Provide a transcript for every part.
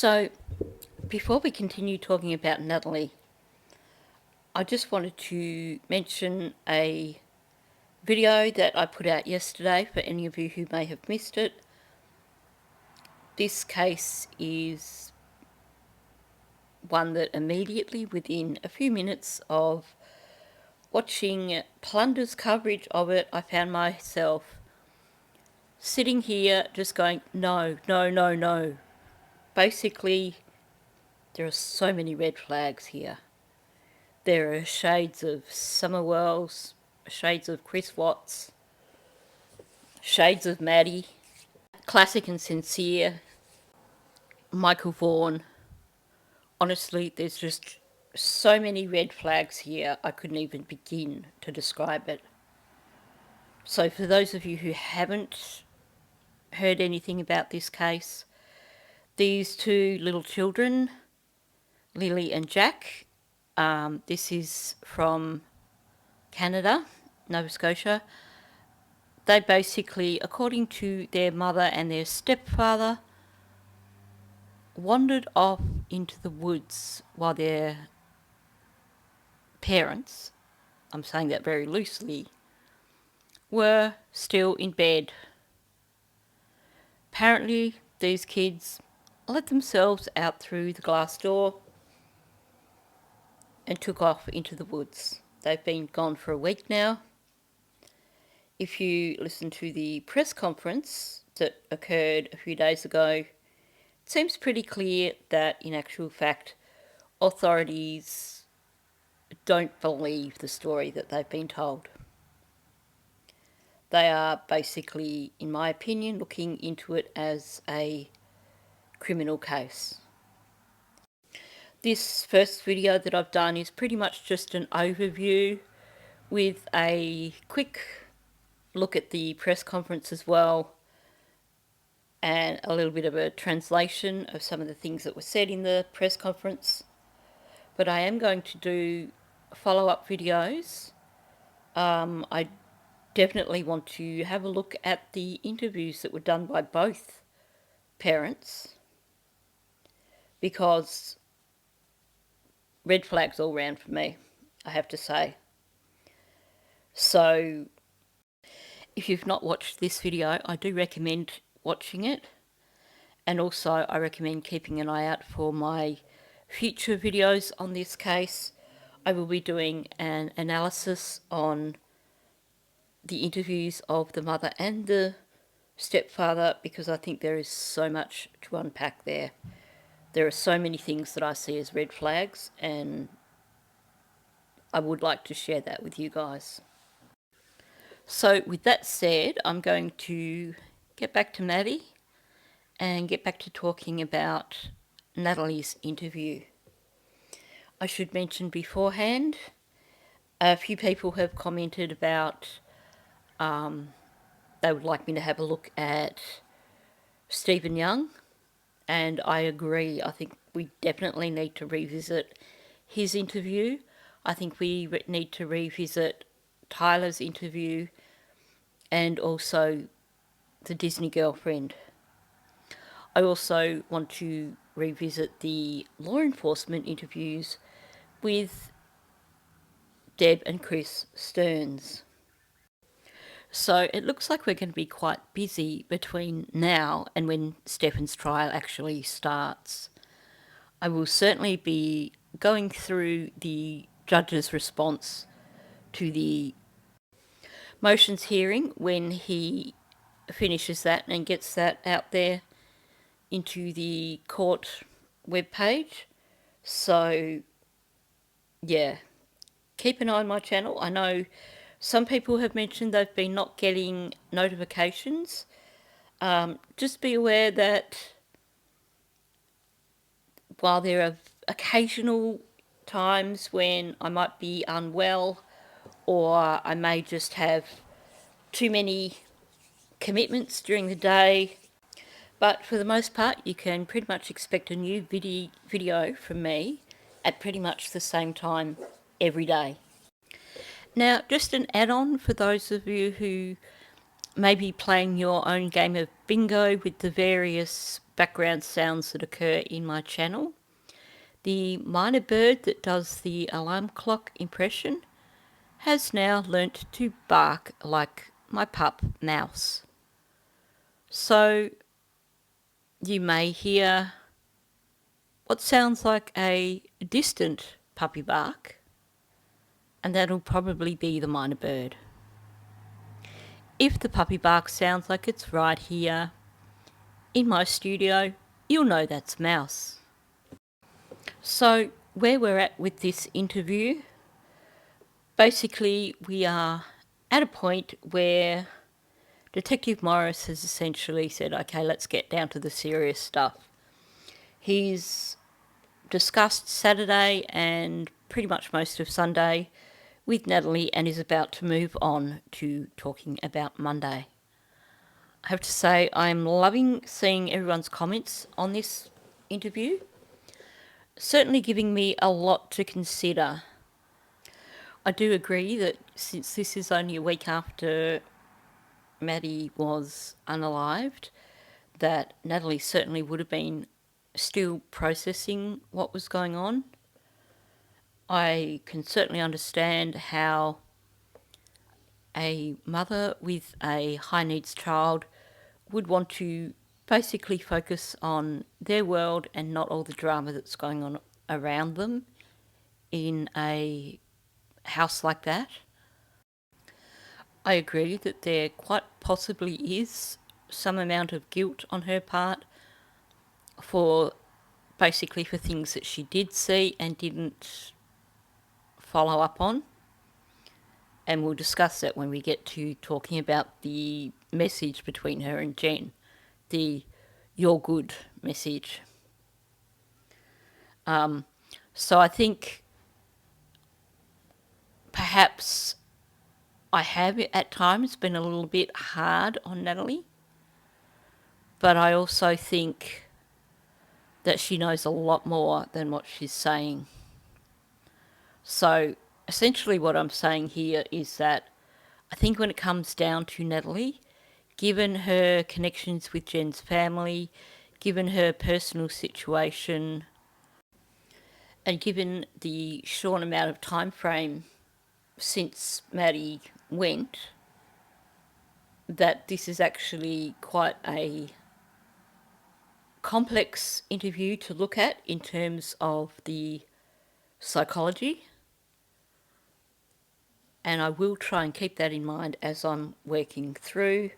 So, before we continue talking about Nathalie, I just wanted to mention a video that I put out yesterday for any of you who may have missed it. This case is one that immediately, within a few minutes of watching Plunder's coverage of it, I found myself sitting here just going, no, no, no, no. Basically, there are so many red flags here. There are shades of Summer Wells, shades of Chris Watts, shades of Maddie, Classic and Sincere, Michael Vaughan. Honestly, there's just so many red flags here, I couldn't even begin to describe it. So for those of you who haven't heard anything about this case, these two little children, Lily and Jack, this is from Canada, Nova Scotia. They basically, according to their mother and their stepfather, wandered off into the woods while their parents, I'm saying that very loosely, were still in bed. Apparently, these kids let themselves out through the glass door and took off into the woods. They've been gone for a week now. If you listen to the press conference that occurred a few days ago, it seems pretty clear that, in actual fact, authorities don't believe the story that they've been told. They are basically, in my opinion, looking into it as a criminal case. This first video that I've done is pretty much just an overview with a quick look at the press conference as well, and a little bit of a translation of some of the things that were said in the press conference. But I am going to do follow-up videos. I definitely want to have a look at the interviews that were done by both parents, because red flags all round for me, I have to say. So if you've not watched this video, I do recommend watching it, and also I recommend keeping an eye out for my future videos on this case. I will be doing an analysis on the interviews of the mother and the stepfather, because I think there is so much to unpack there. There are so many things that I see as red flags, and I would like to share that with you guys. So with that said, I'm going to get back to Maddie and get back to talking about Nathalie's interview. I should mention beforehand, a few people have commented about they would like me to have a look at Stephen Young, and I agree. I think we definitely need to revisit his interview. I think we need to revisit Tyler's interview, and also the Disney girlfriend. I also want to revisit the law enforcement interviews with Deb and Chris Stearns. So it looks like we're going to be quite busy between now and when Stefan's trial actually starts. I will certainly be going through the judge's response to the motions hearing when he finishes that and gets that out there into the court webpage. So yeah, keep an eye on my channel. I know some people have mentioned they've been not getting notifications. Just be aware that while there are occasional times when I might be unwell, or I may just have too many commitments during the day, but for the most part you can pretty much expect a new video from me at pretty much the same time every day. Now, just an add-on for those of you who may be playing your own game of bingo with the various background sounds that occur in my channel. The minor bird that does the alarm clock impression has now learnt to bark like my pup Mouse. So you may hear what sounds like a distant puppy bark, and that'll probably be the minor bird. If the puppy bark sounds like it's right here in my studio, you'll know that's Mouse. So where we're at with this interview, basically we are at a point where Detective Morris has essentially said, okay, let's get down to the serious stuff. He's discussed Saturday and pretty much most of Sunday with Nathalie and is about to move on to talking about Monday. I have to say I'm loving seeing everyone's comments on this interview. Certainly giving me a lot to consider. I do agree that since this is only a week after Maddie was unalived, that Nathalie certainly would have been still processing what was going on. I can certainly understand how a mother with a high needs child would want to basically focus on their world and not all the drama that's going on around them in a house like that. I agree that there quite possibly is some amount of guilt on her part for basically for things that she did see and didn't follow up on. And we'll discuss that when we get to talking about the message between her and Jenn, the "you're good" message. So I think perhaps I have at times been a little bit hard on Nathalie, but I also think that she knows a lot more than what she's saying. So essentially what I'm saying here is that I think when it comes down to Nathalie, given her connections with Jenn's family, given her personal situation, and given the short amount of time frame since Maddie went, that this is actually quite a complex interview to look at in terms of the psychology. And I will try and keep that in mind as I'm working through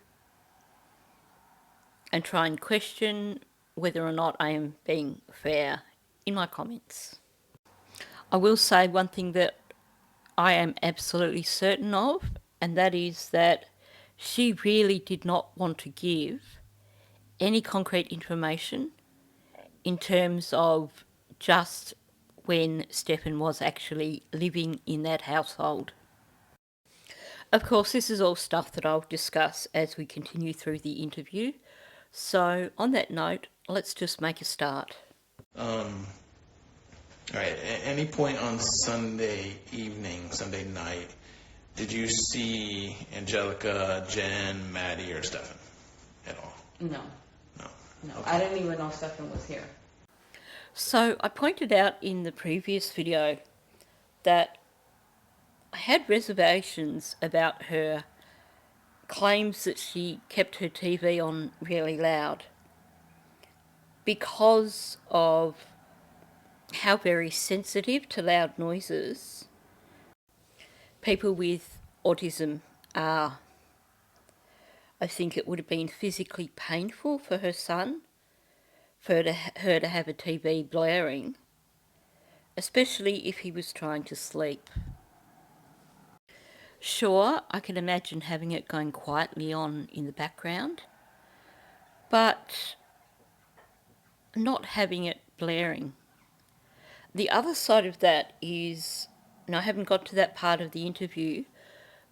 and try and question whether or not I am being fair in my comments. I will say one thing that I am absolutely certain of, and that is that she really did not want to give any concrete information in terms of just when Stefan was actually living in that household. Of course, this is all stuff that I'll discuss as we continue through the interview. So on that note, let's just make a start. All right, at any point on Sunday evening, Sunday night, did you see Angelica, Jenn, Maddie, or Stefan at all? No. No. No, Okay. I didn't even know Stefan was here. So I pointed out in the previous video that I had reservations about her claims that she kept her TV on really loud because of how very sensitive to loud noises people with autism are. I think it would have been physically painful for her son for her to have a TV blaring, especially if he was trying to sleep. Sure, I can imagine having it going quietly on in the background, but not having it blaring. The other side of that is, and I haven't got to that part of the interview,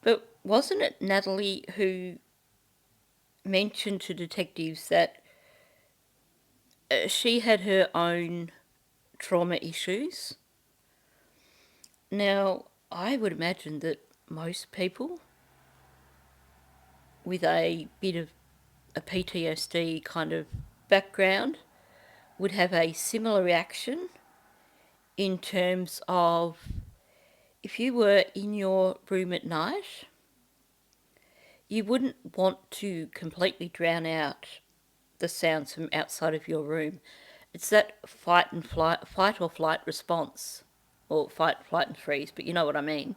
but wasn't it Nathalie who mentioned to detectives that she had her own trauma issues? Now, I would imagine that most people with a bit of a PTSD kind of background would have a similar reaction in terms of if you were in your room at night, you wouldn't want to completely drown out the sounds from outside of your room. It's that fight or flight response, or fight, flight and freeze, but you know what I mean.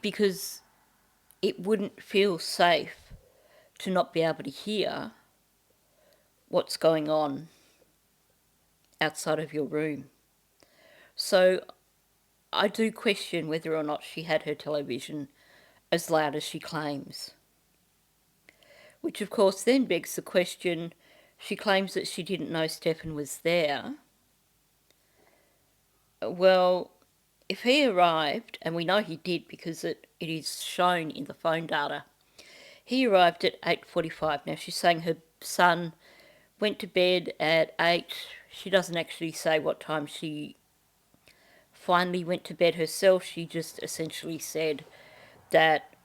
Because it wouldn't feel safe to not be able to hear what's going on outside of your room. So I do question whether or not she had her television as loud as she claims. Which of course then begs the question, she claims that she didn't know Stefan was there. Well, if he arrived, and we know he did because it is shown in the phone data, he arrived at 8:45. Now she's saying her son went to bed at 8. She doesn't actually say what time she finally went to bed herself. She just essentially said that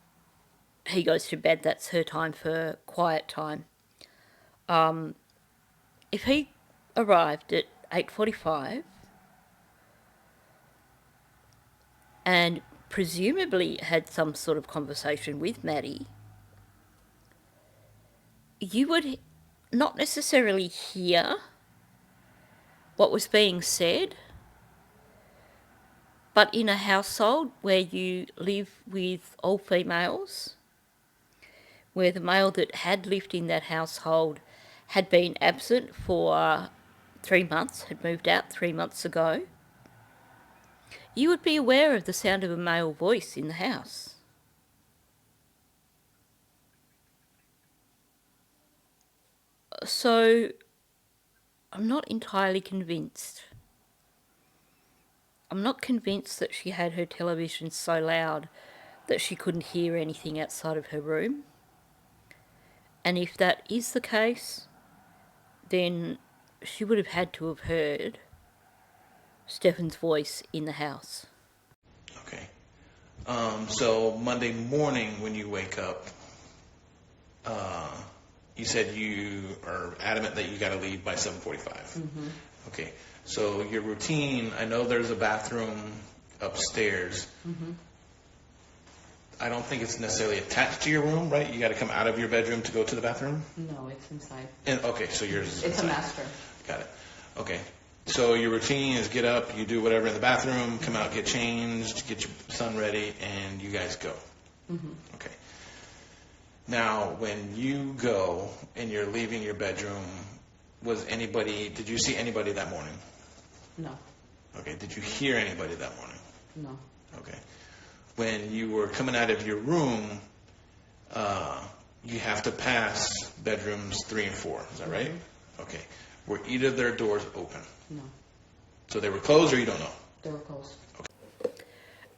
he goes to bed, that's her time for quiet time. If he arrived at 8:45 and presumably had some sort of conversation with Maddie, you would not necessarily hear what was being said, but in a household where you live with all females, where the male that had lived in that household had been absent for 3 months, had moved out 3 months ago, you would be aware of the sound of a male voice in the house. So I'm not entirely convinced. I'm not convinced that she had her television so loud that she couldn't hear anything outside of her room. And if that is the case, then she would have had to have heard Stefan's voice in the house. Okay. So Monday morning when you wake up, you said you are adamant that you got to leave by 7:45. Mm-hmm. Okay. So your routine, I know there's a bathroom upstairs. Mm-hmm. I don't think it's necessarily attached to your room, right? You got to come out of your bedroom to go to the bathroom? No, it's inside. Okay, so yours is It's inside. a master. Got it. Okay. So your routine is get up, you do whatever in the bathroom, come out, get changed, get your son ready, and you guys go. Mm-hmm. Okay. Now, when you go and you're leaving your bedroom, did you see anybody that morning? No. Okay. Did you hear anybody that morning? No. Okay. When you were coming out of your room, you have to pass bedrooms 3 and 4. Is that right? Mm-hmm. Okay. Were either of their doors open? No. So they were closed, or you don't know? They were closed.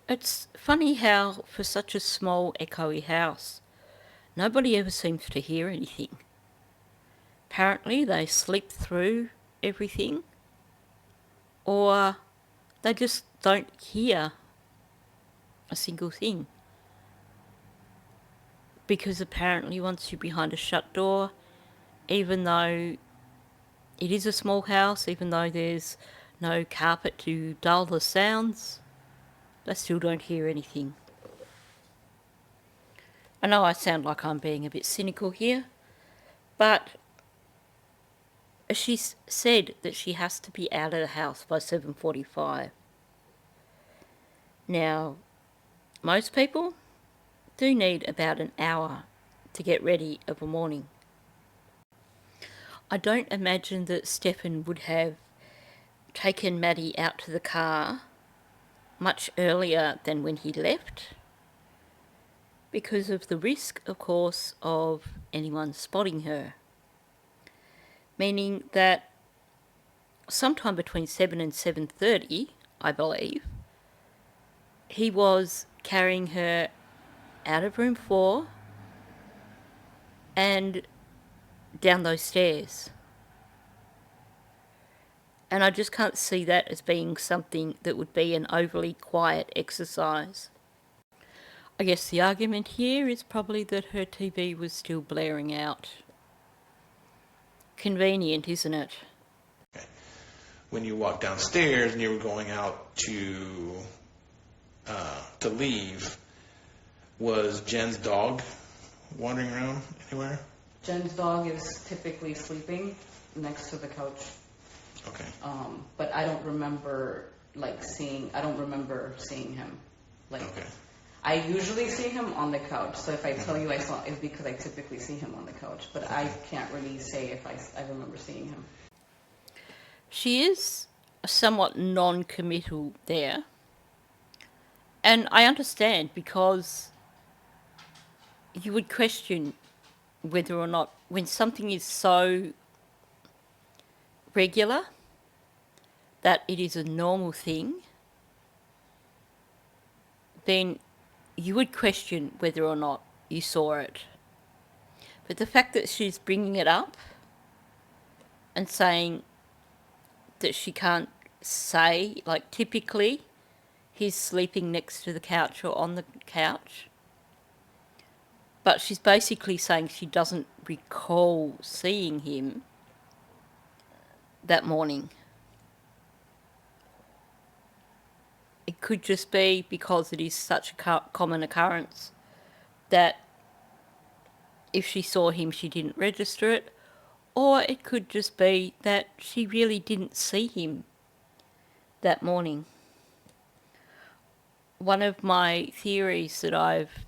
It's funny how, for such a small, echoey house, nobody ever seems to hear anything. Apparently they sleep through everything, or they just don't hear a single thing. Because apparently once you're behind a shut door, even though it is a small house, even though there's no carpet to dull the sounds, they still don't hear anything. I know I sound like I'm being a bit cynical here, but she said that she has to be out of the house by 7:45. Now, most people do need about an hour to get ready of a morning. I don't imagine that Stefan would have taken Maddie out to the car much earlier than when he left, because of the risk, of course, of anyone spotting her. Meaning that sometime between 7 and 7:30, I believe, he was carrying her out of room 4 and down those stairs. And I just can't see that as being something that would be an overly quiet exercise. I guess the argument here is probably that her TV was still blaring out. convenient, isn't it? Okay. When you walked downstairs and you were going out to leave, was Jen's dog wandering around anywhere? Jen's dog is typically sleeping next to the couch. Okay. But I don't remember seeing him. Okay. I usually see him on the couch. So if I tell you I saw, it's because I typically see him on the couch. But okay. I can't really say if I remember seeing him. She is somewhat non-committal there. And I understand, because you would question whether or not, when something is so regular that it is a normal thing, then you would question whether or not you saw it. But the fact that she's bringing it up and saying that she can't say, like, typically he's sleeping next to the couch or on the couch, but she's basically saying she doesn't recall seeing him that morning. It could just be because it is such a common occurrence that if she saw him, she didn't register it, or it could just be that she really didn't see him that morning. One of my theories that I've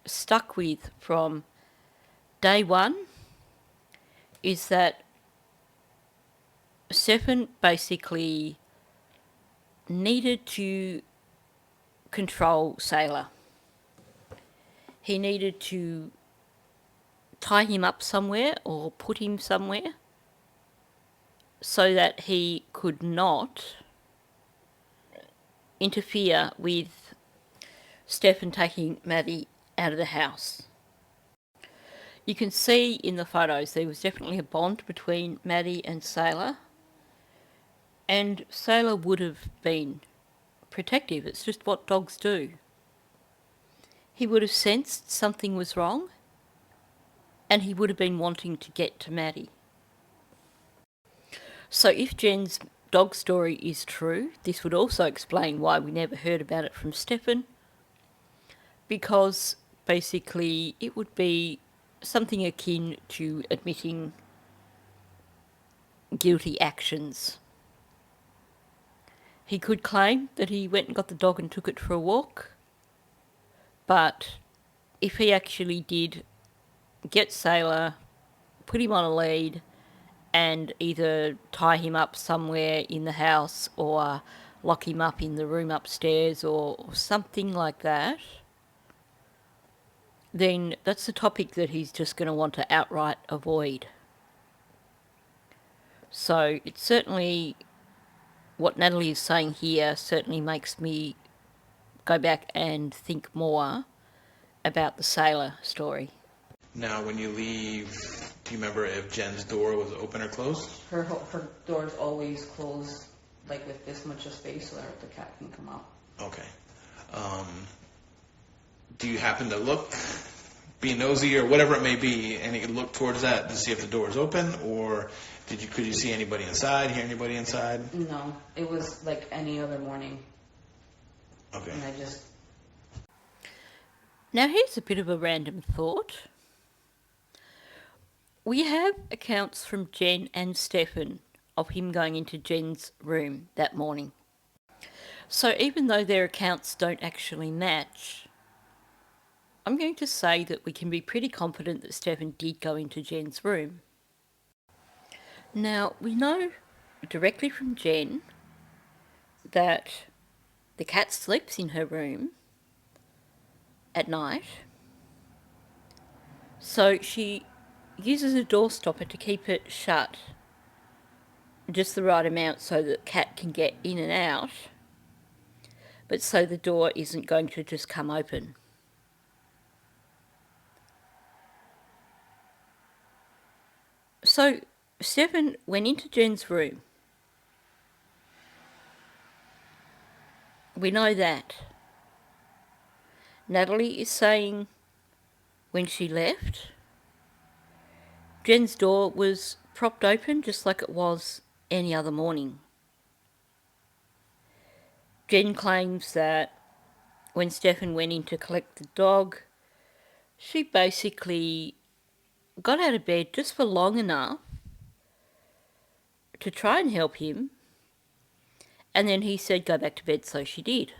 stuck with from day one is that Stefan basically needed to control Sailor. He needed to tie him up somewhere or put him somewhere so that he could not interfere with Stefan taking Maddie out of the house. You can see in the photos there was definitely a bond between Maddie and Sailor, and Sailor would have been protective. It's just what dogs do. He would have sensed something was wrong, and he would have been wanting to get to Maddie. So if Jen's dog story is true, this would also explain why we never heard about it from Stefan, because basically it would be something akin to admitting guilty actions. He could claim that he went and got the dog and took it for a walk, but if he actually did get Sailor, put him on a lead, and either tie him up somewhere in the house or lock him up in the room upstairs or something like that, then that's a topic that he's just going to want to outright avoid. So it's certainly, what Nathalie is saying here certainly makes me go back and think more about the Sailor story. Now, when you leave, do you remember if Jen's door was open or closed? Her door's always closed, like with this much of space so that the cat can come out. Okay. Do you happen to look, be nosy or whatever it may be, and you look towards that to see if the door is open, or could you see anybody inside, hear anybody inside? No, it was like any other morning. Okay. And Now here's a bit of a random thought. We have accounts from Jenn and Stefan of him going into Jen's room that morning. So even though their accounts don't actually match, I'm going to say that we can be pretty confident that Stefan did go into Jen's room. Now, we know directly from Jenn that the cat sleeps in her room at night, so she uses a door stopper to keep it shut just the right amount so that the cat can get in and out, but so the door isn't going to just come open. So Stefan went into Jen's room. We know that. Nathalie is saying when she left, Jen's door was propped open just like it was any other morning. Jenn claims that when Stefan went in to collect the dog, she basically got out of bed just for long enough to try and help him, and then he said go back to bed, so she did.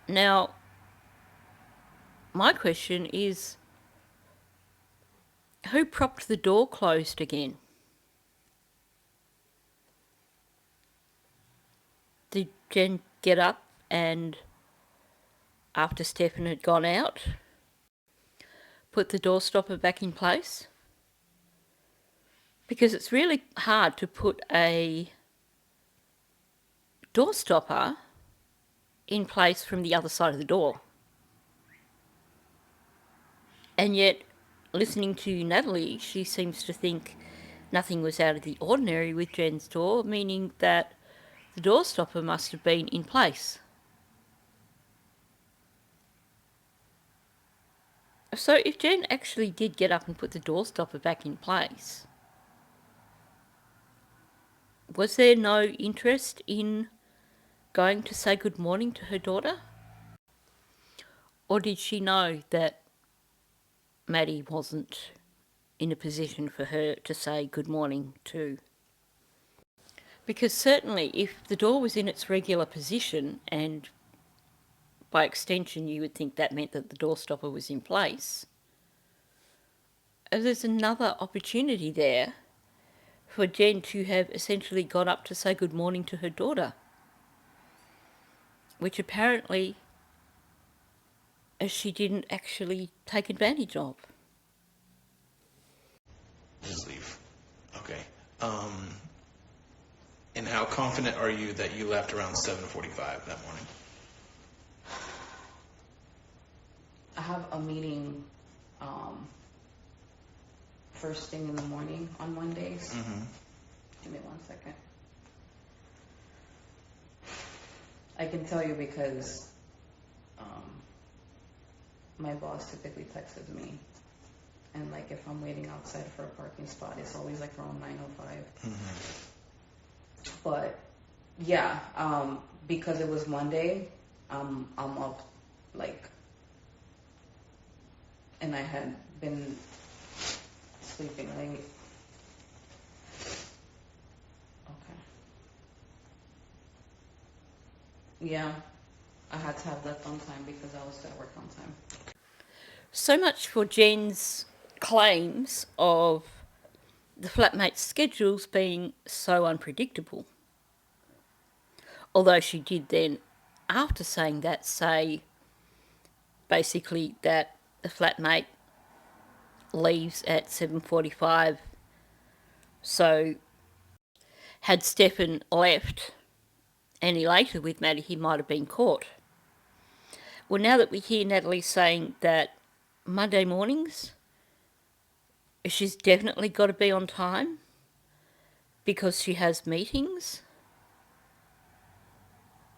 Now, my question is, who propped the door closed again? Did Jenn get up and, after Stefan had gone out, put the door stopper back in place? Because it's really hard to put a door stopper in place from the other side of the door. And yet, listening to Nathalie, she seems to think nothing was out of the ordinary with Jenn's door, meaning that the door stopper must have been in place. So if Jenn actually did get up and put the door stopper back in place, was there no interest in going to say good morning to her daughter? Or did she know that Maddie wasn't in a position for her to say good morning to? Because certainly if the door was in its regular position, and by extension you would think that meant that the door stopper was in place, there's another opportunity there for Jenn to have essentially got up to say good morning to her daughter, which apparently she didn't actually take advantage of. Just leave. Okay. And how confident are you that you left around 7:45 that morning? I have a meeting first thing in the morning on Mondays. Mm-hmm. Give me 1 second. I can tell you because my boss typically texts me, and like if I'm waiting outside for a parking spot, it's always like around 9:05. Mm-hmm. But yeah, because it was Monday, I'm up like, and I had been sleeping late. Okay. Yeah, I had to have left on time because I was at work on time. So much for Jenn's claims of the flatmate's schedules being so unpredictable. Although she did then, after saying that, say basically that the flatmate leaves at 7:45. So had Stefan left any later with Maddie, he might have been caught. Well, now that we hear Nathalie saying that Monday mornings, she's definitely got to be on time because she has meetings,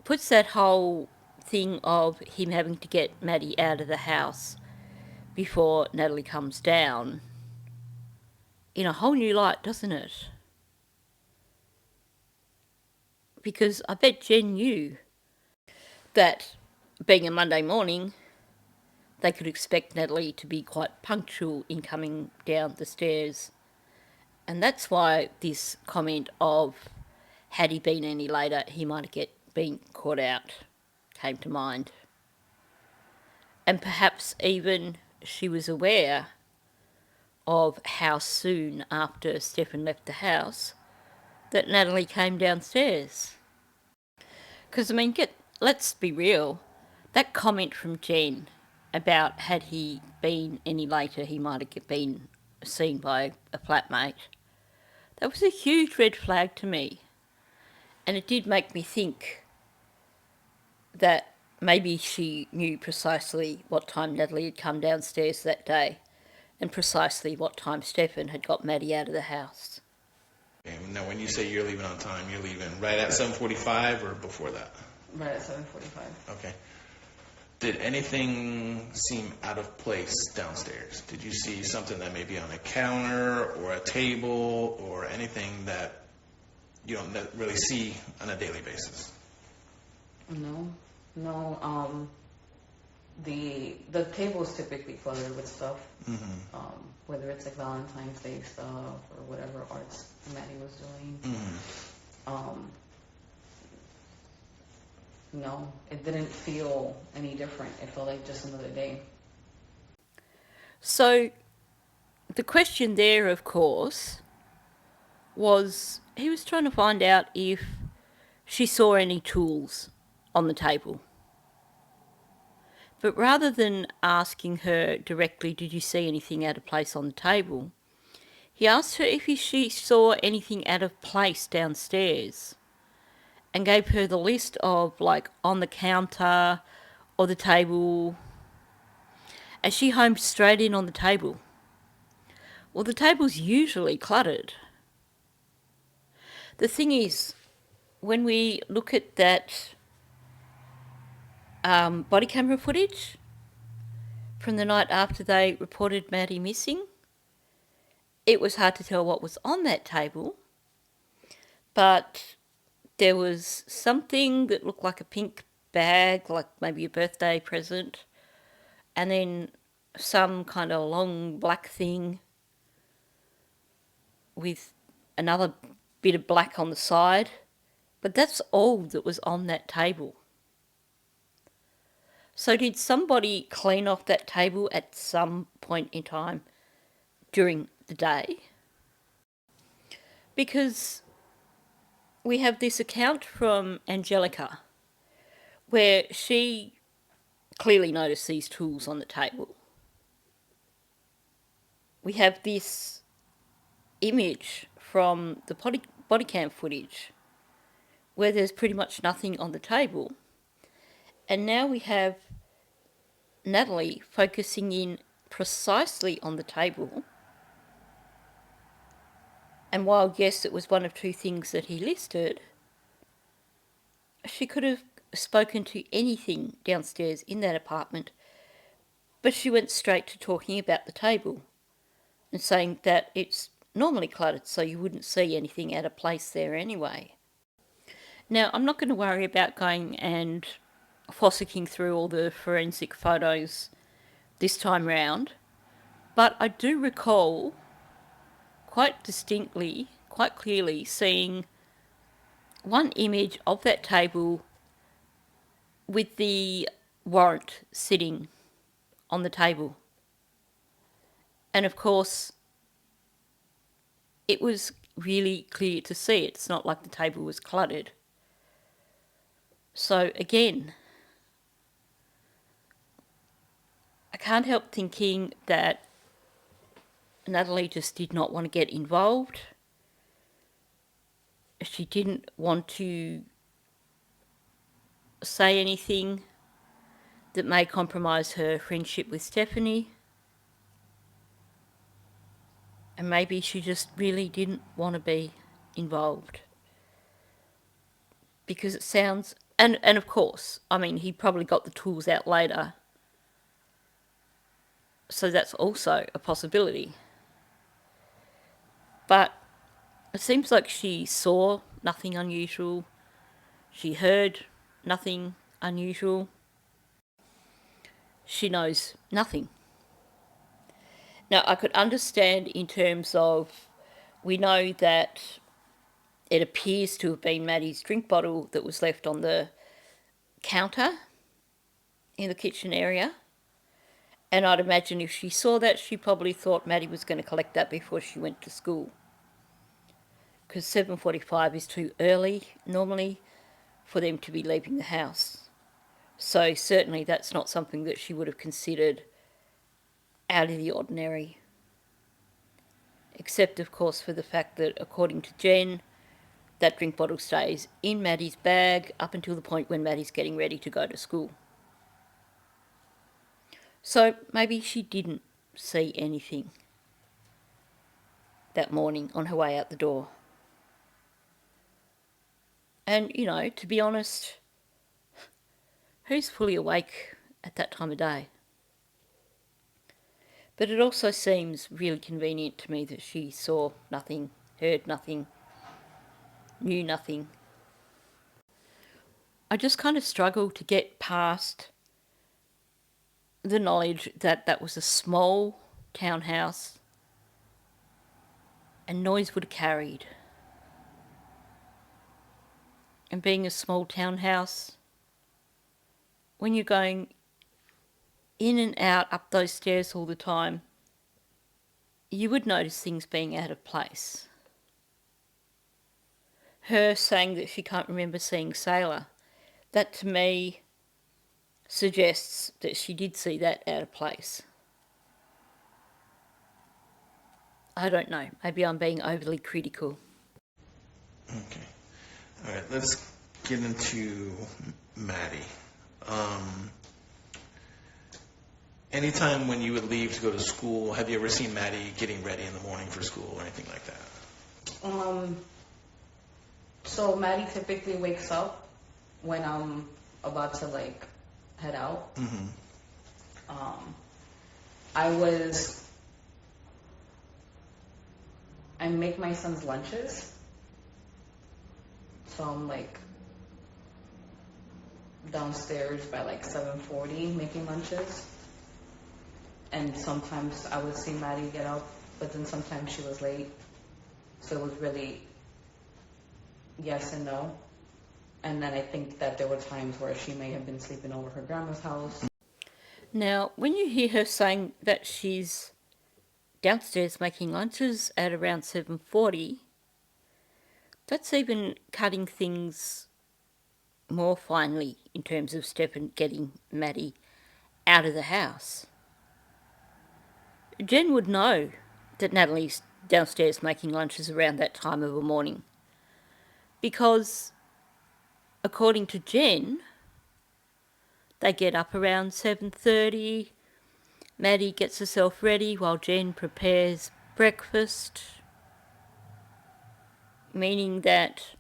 puts that whole thing of him having to get Maddie out of the house before Nathalie comes down in a whole new light, doesn't it? Because I bet Jenn knew that being a Monday morning, they could expect Nathalie to be quite punctual in coming down the stairs. And that's why this comment of, had he been any later, he might have been caught out, came to mind. And perhaps even she was aware of how soon after Stefan left the house that Nathalie came downstairs. Because, I mean, let's be real, that comment from Jenn about had he been any later, he might have been seen by a flatmate, that was a huge red flag to me. And it did make me think that maybe she knew precisely what time Nathalie had come downstairs that day and precisely what time Stefan had got Maddie out of the house. Okay, now, when you say you're leaving on time, you're leaving right at 7:45 or before that? Right at 7:45. Okay. Did anything seem out of place downstairs? Did you see something that may be on a counter or a table or anything that you don't really see on a daily basis? No, no. The table is typically cluttered with stuff. Mm-hmm. Whether it's like Valentine's Day stuff or whatever arts Maddie was doing. Mm-hmm. No, it didn't feel any different. It felt like just another day. So the question there, of course, was he was trying to find out if she saw any tools on the table. But rather than asking her directly, did you see anything out of place on the table, he asked her if she saw anything out of place downstairs and gave her the list of, like, on the counter or the table, and she homed straight in on the table. Well, the table's usually cluttered. The thing is, when we look at that body camera footage from the night after they reported Maddie missing, it was hard to tell what was on that table, but there was something that looked like a pink bag, like maybe a birthday present, and then some kind of long black thing with another bit of black on the side. But that's all that was on that table. So did somebody clean off that table at some point in time during the day? Because we have this account from Angelica where she clearly noticed these tools on the table. We have this image from the body cam footage where there's pretty much nothing on the table. And now we have Nathalie focusing in precisely on the table. And while, yes, it was one of two things that he listed, she could have spoken to anything downstairs in that apartment, but she went straight to talking about the table and saying that it's normally cluttered, so you wouldn't see anything out of place there anyway. Now, I'm not going to worry about going and fossicking through all the forensic photos this time round, but I do recall quite distinctly, quite clearly, seeing one image of that table with the warrant sitting on the table. And of course, it was really clear to see. It's not like the table was cluttered. So again, I can't help thinking that Nathalie just did not want to get involved. She didn't want to say anything that may compromise her friendship with Stephanie. And maybe she just really didn't want to be involved. Because it sounds... And of course, I mean, he probably got the tools out later. So that's also a possibility. But it seems like she saw nothing unusual. She heard nothing unusual. She knows nothing. Now, I could understand in terms of, we know that it appears to have been Maddie's drink bottle that was left on the counter in the kitchen area. And I'd imagine if she saw that, she probably thought Maddie was going to collect that before she went to school. Because 7:45 is too early, normally, for them to be leaving the house. So certainly that's not something that she would have considered out of the ordinary. Except, of course, for the fact that, according to Jenn, that drink bottle stays in Maddie's bag up until the point when Maddie's getting ready to go to school. So maybe she didn't see anything that morning on her way out the door. And, you know, to be honest, who's fully awake at that time of day. But it also seems really convenient to me that she saw nothing, heard nothing, knew nothing. I just kind of struggle to get past the knowledge that that was a small townhouse and noise would have carried. And being a small townhouse, when you're going in and out up those stairs all the time, you would notice things being out of place. Her saying that she can't remember seeing Sailor, that to me suggests that she did see that out of place. I don't know. Maybe I'm being overly critical. Okay. All right, let's get into Maddie. Anytime when you would leave to go to school, have you ever seen Maddie getting ready in the morning for school or anything like that? So Maddie typically wakes up when I'm about to like head out. Mm-hmm. I make my son's lunches. So I'm like downstairs by like 7:40 making lunches. And sometimes I would see Maddie get up, but then sometimes she was late. So it was really yes and no. And then I think that there were times where she may have been sleeping over her grandma's house. Now, when you hear her saying that she's downstairs making lunches at around 7:40, that's even cutting things more finely in terms of Stephen getting Maddie out of the house. Jenn would know that Nathalie's downstairs making lunches around that time of the morning because, according to Jenn, they get up around 7:30. Maddie gets herself ready while Jenn prepares breakfast, meaning that,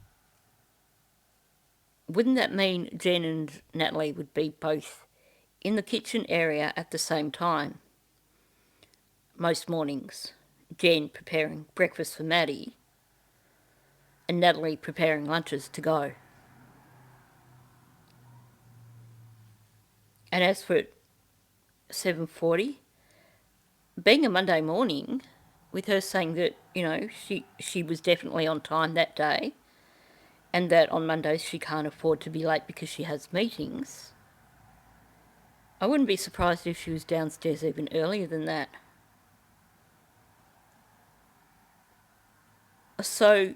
wouldn't that mean Jenn and Nathalie would be both in the kitchen area at the same time? Most mornings, Jenn preparing breakfast for Maddie and Nathalie preparing lunches to go. And as for 7:40, being a Monday morning, with her saying that, you know, she was definitely on time that day and that on Mondays she can't afford to be late because she has meetings, I wouldn't be surprised if she was downstairs even earlier than that. So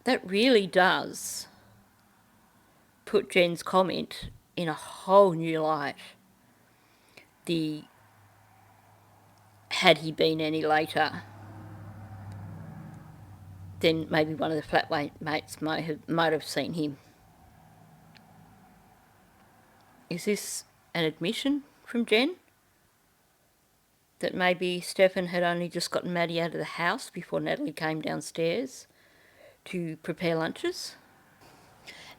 that really does put Jenn's comment in a whole new light. The had he been any later, then maybe one of the flatmates might have seen him. Is this an admission from Jenn? That maybe Stephen had only just gotten Maddie out of the house before Nathalie came downstairs to prepare lunches?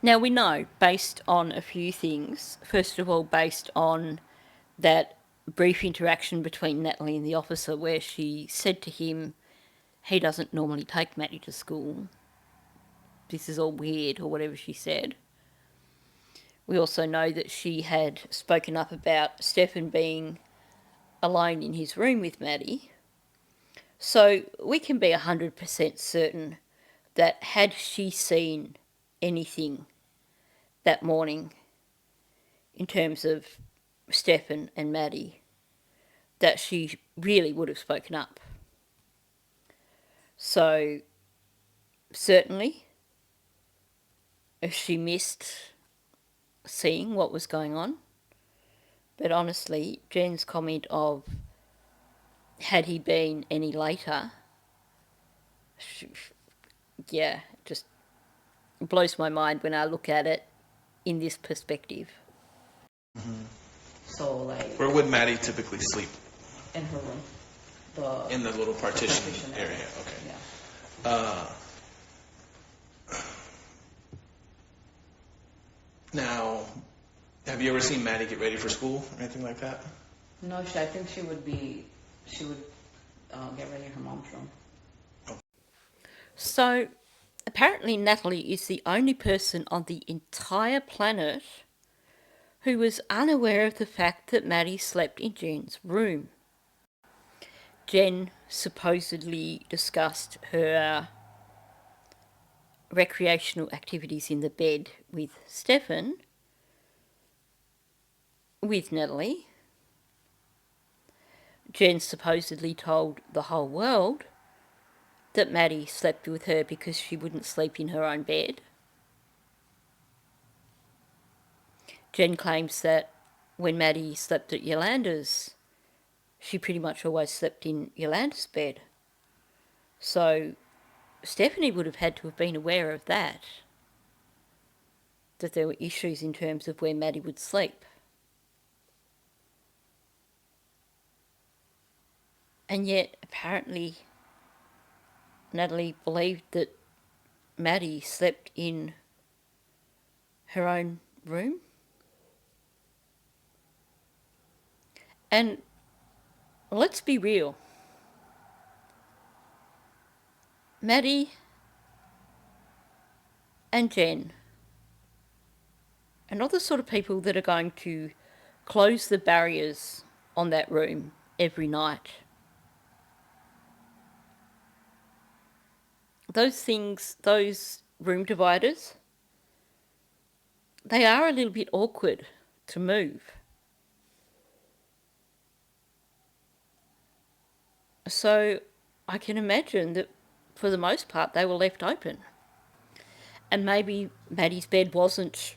Now we know, based on a few things, first of all based on that brief interaction between Nathalie and the officer where she said to him, he doesn't normally take Maddie to school. This is all weird, or whatever she said. We also know that she had spoken up about Stephen being alone in his room with Maddie. So we can be 100% certain that had she seen anything that morning in terms of Stephen and Maddie, that she really would have spoken up. So certainly, if she missed seeing what was going on, but honestly, Jenn's comment of, had he been any later, yeah, just blows my mind when I look at it in this perspective. Mm-hmm. So like, where would Maddie typically sleep? In her room. In the little partition area. Okay. Yeah. Now, Have you ever seen Maddie get ready for school or anything like that? No, I think she would get ready in her mom's room. So, apparently Nathalie is the only person on the entire planet who was unaware of the fact that Maddie slept in Jen's room. Jenn supposedly discussed her recreational activities in the bed with Stefan, with Nathalie. Jenn supposedly told the whole world that Maddie slept with her because she wouldn't sleep in her own bed. Jenn claims that when Maddie slept at Yolanda's, she pretty much always slept in Yolanda's bed. So Stephanie would have had to have been aware of that there were issues in terms of where Maddie would sleep. And yet, apparently, Nathalie believed that Maddie slept in her own room. And let's be real. Maddie and Jenn are not the sort of people that are going to close the barriers on that room every night. Those things, those room dividers, they are a little bit awkward to move. So I can imagine that for the most part they were left open. And maybe Maddie's bed wasn't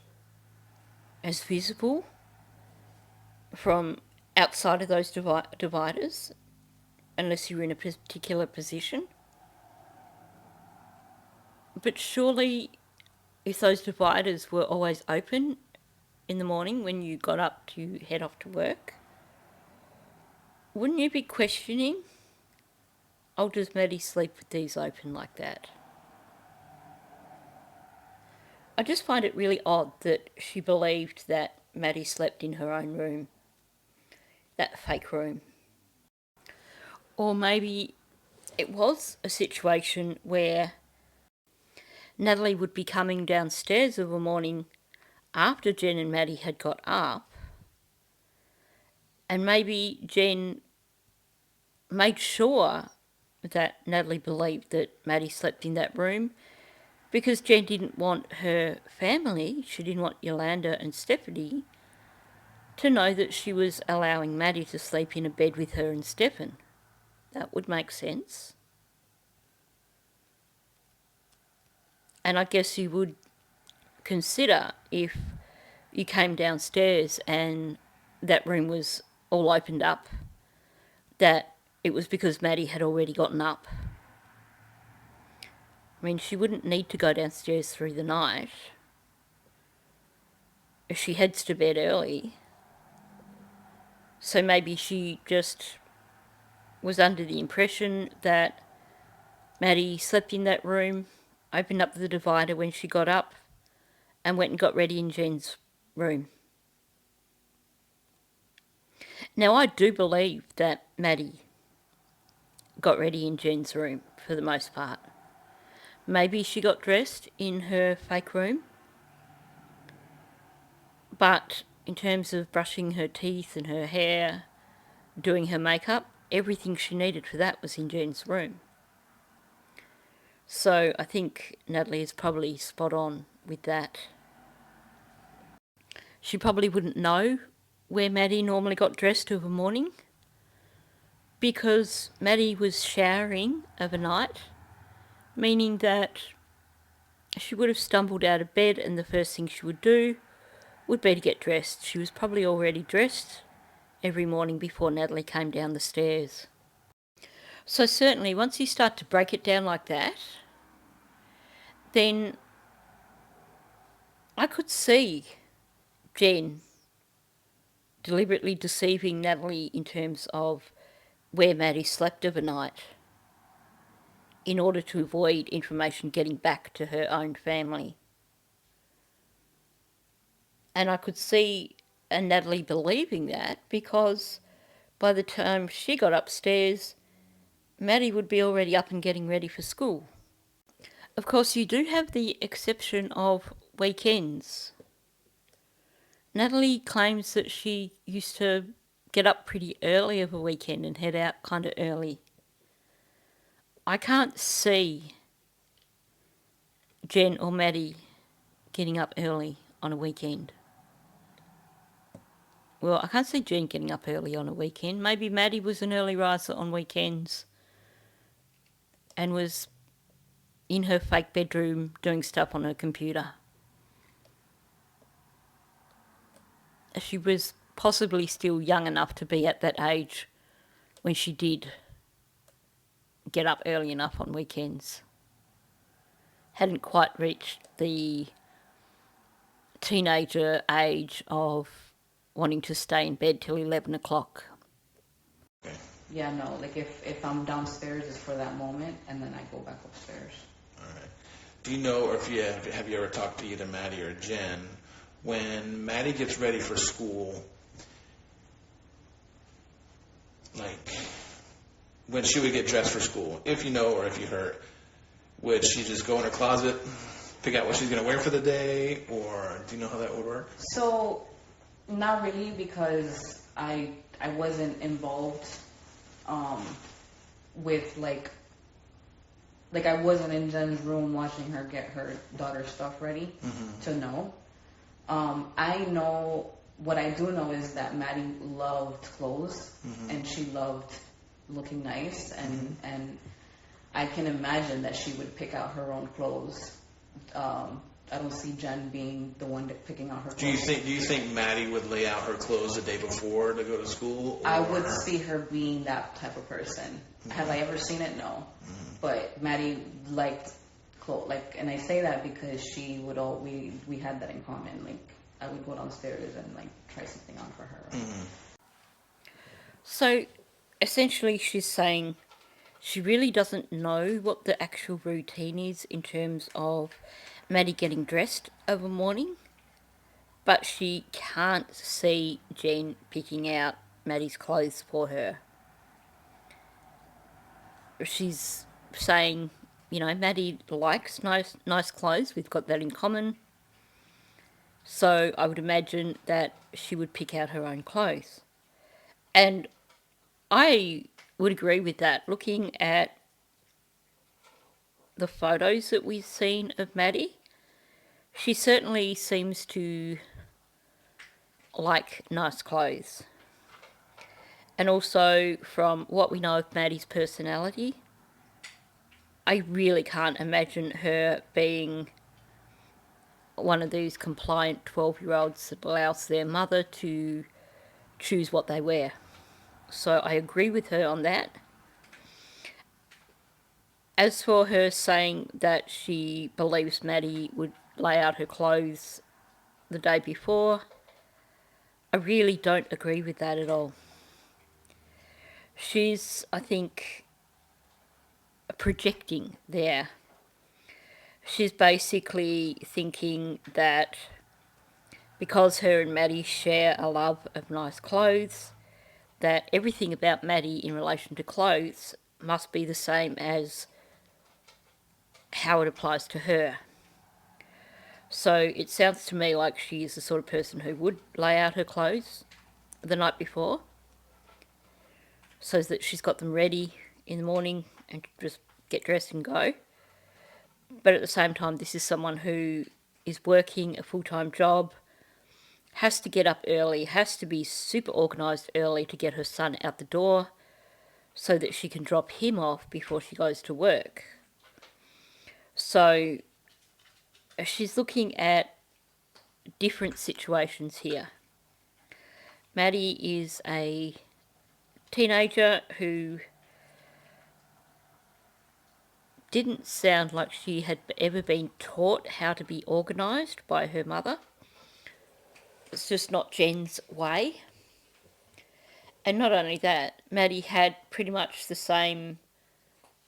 as visible from outside of those dividers, unless you're in a particular position. But surely, if those dividers were always open in the morning when you got up to head off to work, wouldn't you be questioning, oh, does Maddie sleep with these open like that? I just find it really odd that she believed that Maddie slept in her own room, that fake room. Or maybe it was a situation where Nathalie would be coming downstairs of a morning after Jenn and Maddie had got up, and maybe Jenn made sure that Nathalie believed that Maddie slept in that room because Jenn didn't want her family, she didn't want Yolanda and Stephanie to know that she was allowing Maddie to sleep in a bed with her and Stefan. That would make sense. And I guess you would consider, if you came downstairs and that room was all opened up, that it was because Maddie had already gotten up. I mean, she wouldn't need to go downstairs through the night if she heads to bed early. So maybe she just was under the impression that Maddie slept in that room, opened up the divider when she got up, and went and got ready in Jen's room. Now, I do believe that Maddie got ready in Jen's room for the most part. Maybe she got dressed in her fake room, but in terms of brushing her teeth and her hair, doing her makeup, everything she needed for that was in Jen's room. So I think Nathalie is probably spot on with that. She probably wouldn't know where Maddie normally got dressed of a morning because Maddie was showering of a night, meaning that she would have stumbled out of bed and the first thing she would do would be to get dressed. She was probably already dressed every morning before Nathalie came down the stairs. So certainly once you start to break it down like that, then I could see Jenn deliberately deceiving Nathalie in terms of where Maddie slept of a night in order to avoid information getting back to her own family. And I could see and Nathalie believing that, because by the time she got upstairs, Maddie would be already up and getting ready for school. Of course, you do have the exception of weekends. Nathalie claims that she used to get up pretty early of a weekend and head out kind of early. I can't see Jenn or Maddie getting up early on a weekend. Well, I can't see Jenn getting up early on a weekend. Maybe Maddie was an early riser on weekends and was in her fake bedroom doing stuff on her computer. She was possibly still young enough to be at that age when she did get up early enough on weekends. Hadn't quite reached the teenager age of wanting to stay in bed till 11 o'clock. Okay. Yeah, no, like if I'm downstairs, it's for that moment, and then I go back upstairs. All right. Do you know, or if you have you ever talked to either Maddie or Jenn, when Maddie gets ready for school, like when she would get dressed for school, if you know or if you heard, would she just go in her closet, pick out what she's going to wear for the day, or do you know how that would work? So, not really, because I wasn't involved with like I wasn't in Jen's room watching her get her daughter's stuff ready to know. I know, what I do know is that Maddie loved clothes and she loved looking nice, and I can imagine that she would pick out her own clothes. I don't see Jenn being the one picking out her clothes. Do you think Maddie would lay out her clothes the day before to go to school? Or? I would see her being that type of person. Have I ever seen it? No. But Maddie liked clothes. And I say that because she would we had that in common. Like, I would go downstairs and try something on for her. So essentially she's saying she really doesn't know what the actual routine is in terms of Maddie getting dressed of a morning, but she can't see Jenn picking out Maddie's clothes for her. She's saying, Maddie likes nice clothes. We've got that in common. So I would imagine that she would pick out her own clothes. And I would agree with that. Looking at the photos that we've seen of Maddie, she certainly seems to like nice clothes. And also, from what we know of Maddie's personality, I really can't imagine her being one of these compliant 12-year-olds that allows their mother to choose what they wear. So I agree with her on that. As for her saying that she believes Maddie would lay out her clothes the day before, I really don't agree with that at all. She's, I think, projecting there. She's basically thinking that because her and Maddie share a love of nice clothes, that everything about Maddie in relation to clothes must be the same as how it applies to her. So it sounds to me like she is the sort of person who would lay out her clothes the night before so that she's got them ready in the morning and just get dressed and go. But at the same time, this is someone who is working a full-time job, has to get up early, has to be super organised early to get her son out the door so that she can drop him off before she goes to work. So she's looking at different situations here. Maddie is a teenager who didn't sound like she had ever been taught how to be organised by her mother. It's just not Jen's way. And not only that, Maddie had pretty much the same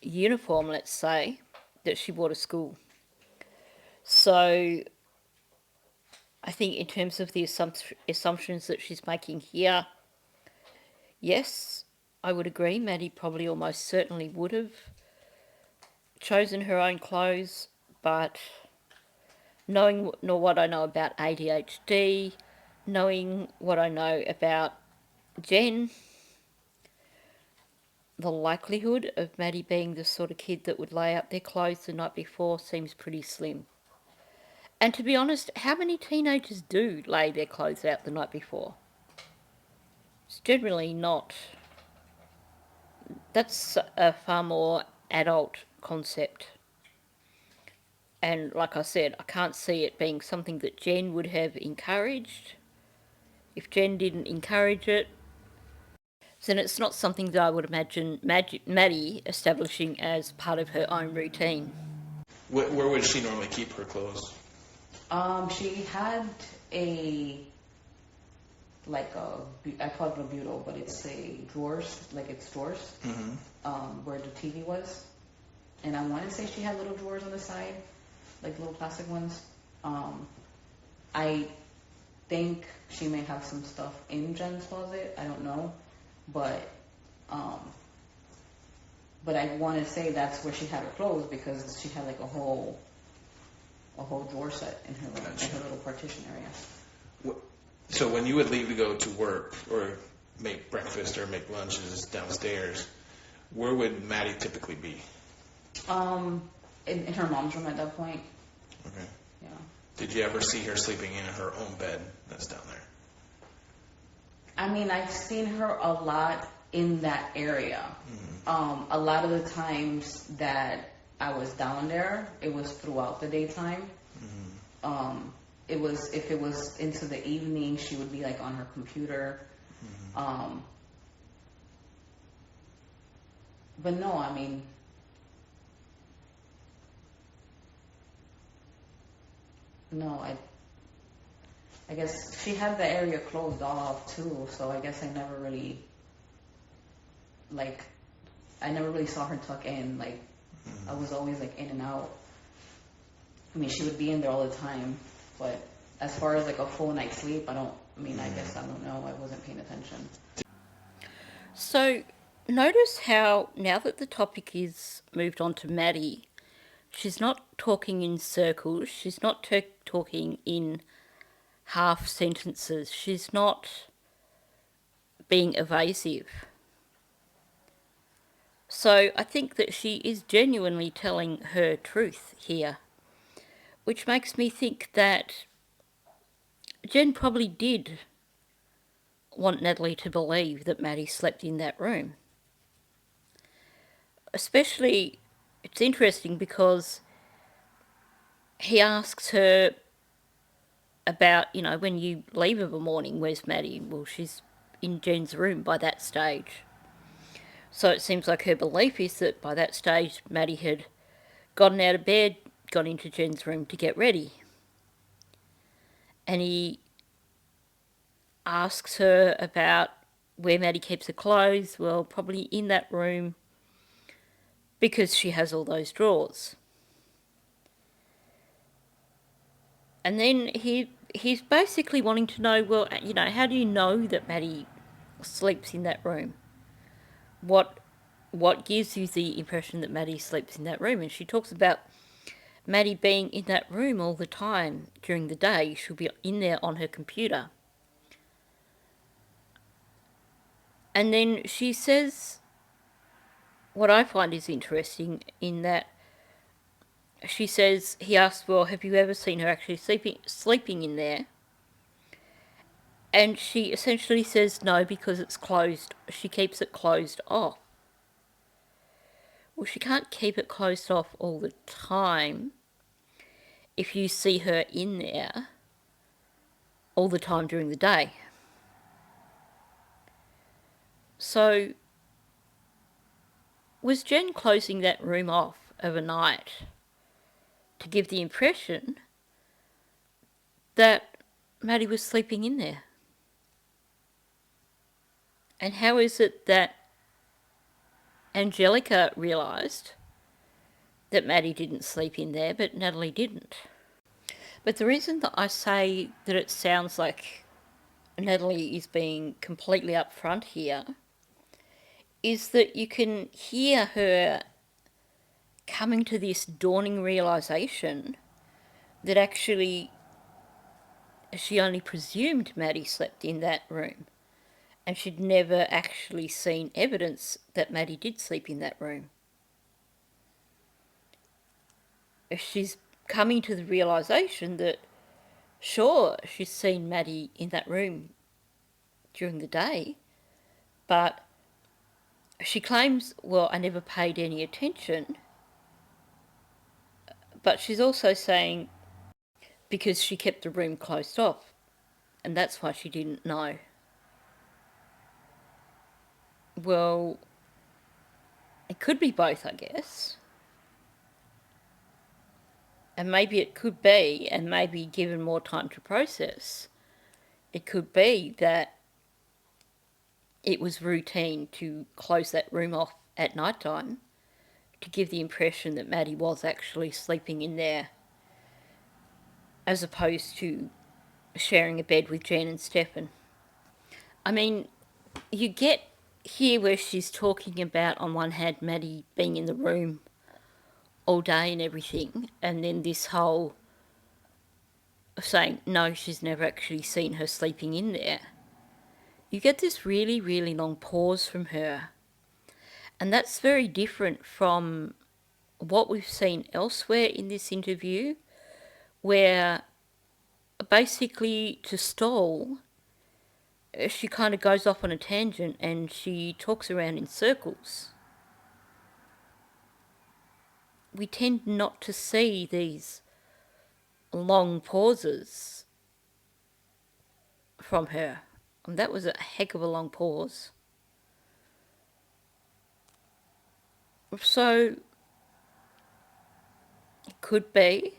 uniform, let's say, that she wore to school. So I think in terms of the assumptions that she's making here, yes, I would agree. Maddie probably almost certainly would have chosen her own clothes, but knowing what I know about ADHD, knowing what I know about Jenn, the likelihood of Maddie being the sort of kid that would lay out their clothes the night before seems pretty slim. And to be honest, how many teenagers do lay their clothes out the night before? It's generally not. That's a far more adult concept. And like I said, I can't see it being something that Jenn would have encouraged. If Jenn didn't encourage it, then it's not something that I would imagine Maddie establishing as part of her own routine. Where would she normally keep her clothes? She had a, I call it a bureau, but it's a drawers, it's drawers, where the TV was. And I want to say she had little drawers on the side, like little plastic ones. I think she may have some stuff in Jen's closet. I don't know, but I want to say that's where she had her clothes, because she had like a whole drawer set in her little partition area. So when you would leave to go to work or make breakfast or make lunches downstairs, where would Maddie typically be? In her mom's room at that point. Okay. Yeah. Did you ever see her sleeping in her own bed that's down there? I mean, I've seen her a lot in that area. A lot of the times that I was down there, it was throughout the daytime. If it was into the evening, she would be like on her computer. But no, I mean, no, I guess she had the area closed off too, so I guess I never really saw her tuck in. I was always in and out. I mean, she would be in there all the time, but as far as a full night's sleep, I guess I don't know. I wasn't paying attention. So notice how now that the topic is moved on to Maddie, she's not talking in circles. She's not talking in half sentences. She's not being evasive. So I think that she is genuinely telling her truth here, which makes me think that Jenn probably did want Nathalie to believe that Maddie slept in that room. Especially, it's interesting because he asks her about, when you leave of a morning, where's Maddie? Well, she's in Jen's room by that stage. So it seems like her belief is that by that stage, Maddie had gotten out of bed, gone into Jen's room to get ready. And he asks her about where Maddie keeps her clothes. Well, probably in that room, because she has all those drawers. And then he's basically wanting to know, well, how do you know that Maddie sleeps in that room? What gives you the impression that Maddie sleeps in that room? And she talks about Maddie being in that room all the time during the day. She'll be in there on her computer. And then she says, what I find is interesting in that she says, he asks, well, have you ever seen her actually sleeping in there? And she essentially says no, because it's closed. She keeps it closed off. Well, she can't keep it closed off all the time if you see her in there all the time during the day. So, was Jenn closing that room off overnight to give the impression that Maddie was sleeping in there? And how is it that Angelica realised that Maddie didn't sleep in there, but Nathalie didn't? But the reason that I say that it sounds like Nathalie is being completely upfront here is that you can hear her coming to this dawning realisation that actually she only presumed Maddie slept in that room, and she'd never actually seen evidence that Maddie did sleep in that room. She's coming to the realisation that, sure, she's seen Maddie in that room during the day, but she claims, well, I never paid any attention, but she's also saying because she kept the room closed off, and that's why she didn't know. Well, it could be both, I guess. And maybe it could be, and maybe given more time to process, it could be that it was routine to close that room off at night time to give the impression that Maddie was actually sleeping in there, as opposed to sharing a bed with Jenn and Stefan. I mean, you get here where she's talking about, on one hand, Maddie being in the room all day and everything, and then this whole saying, no, she's never actually seen her sleeping in there. You get this really, really long pause from her. And that's very different from what we've seen elsewhere in this interview, where basically to stall, she kind of goes off on a tangent and she talks around in circles. We tend not to see these long pauses from her. And that was a heck of a long pause. So it could be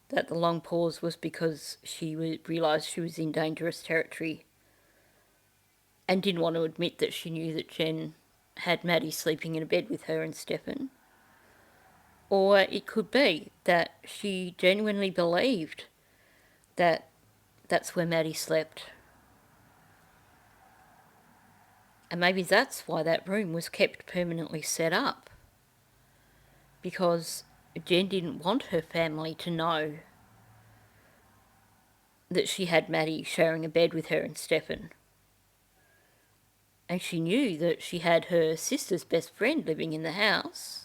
that the long pause was because she realised she was in dangerous territory and didn't want to admit that she knew that Jenn had Maddie sleeping in a bed with her and Stefan. Or it could be that she genuinely believed that that's where Maddie slept. And maybe that's why that room was kept permanently set up. Because Jenn didn't want her family to know that she had Maddie sharing a bed with her and Stefan. And she knew that she had her sister's best friend living in the house.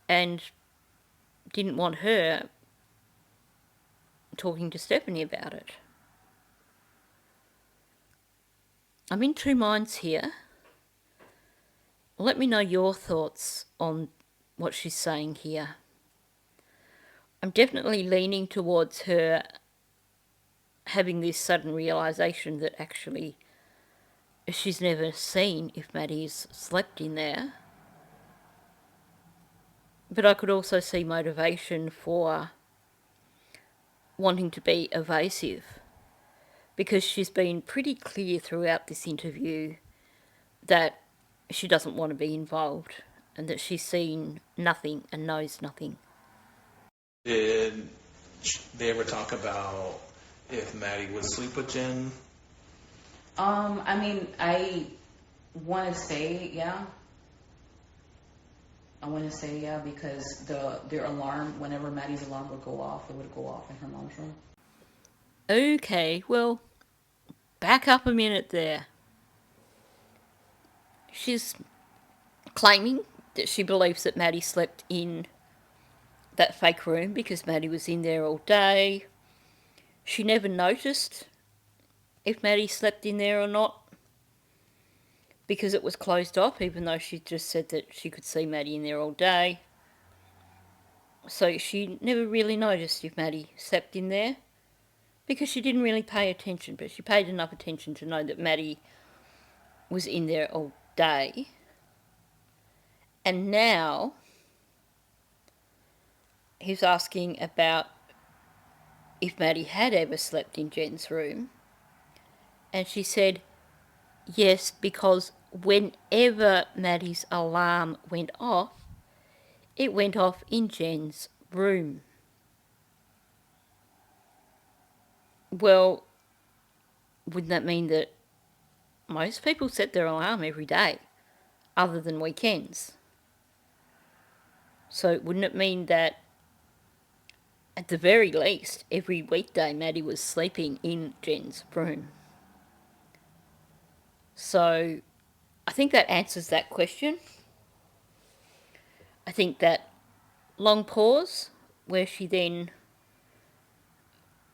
And didn't want her talking to Stephanie about it. I'm in two minds here. Let me know your thoughts on what she's saying here. I'm definitely leaning towards her having this sudden realisation that actually she's never seen if Maddie's slept in there. But I could also see motivation for wanting to be evasive, because she's been pretty clear throughout this interview that she doesn't want to be involved and that she's seen nothing and knows nothing. Did they ever talk about if Maddie would sleep with Jenn? I mean, I want to say yeah. I want to say yeah because their alarm, whenever Maddie's alarm would go off, it would go off in her mom's room. Okay, well, back up a minute there. She's claiming that she believes that Maddie slept in that fake room because Maddie was in there all day. She never noticed if Maddie slept in there or not because it was closed off, even though she just said that she could see Maddie in there all day. So she never really noticed if Maddie slept in there because she didn't really pay attention, but she paid enough attention to know that Maddie was in there all day. And now he's asking about if Maddie had ever slept in Jenn's room. And she said, yes, because whenever Maddie's alarm went off, It went off in Jen's room. Well, wouldn't that mean that most people set their alarm every day, other than weekends? So wouldn't it mean that, at the very least, every weekday Maddie was sleeping in Jen's room? So I think that answers that question. I think that long pause, where she then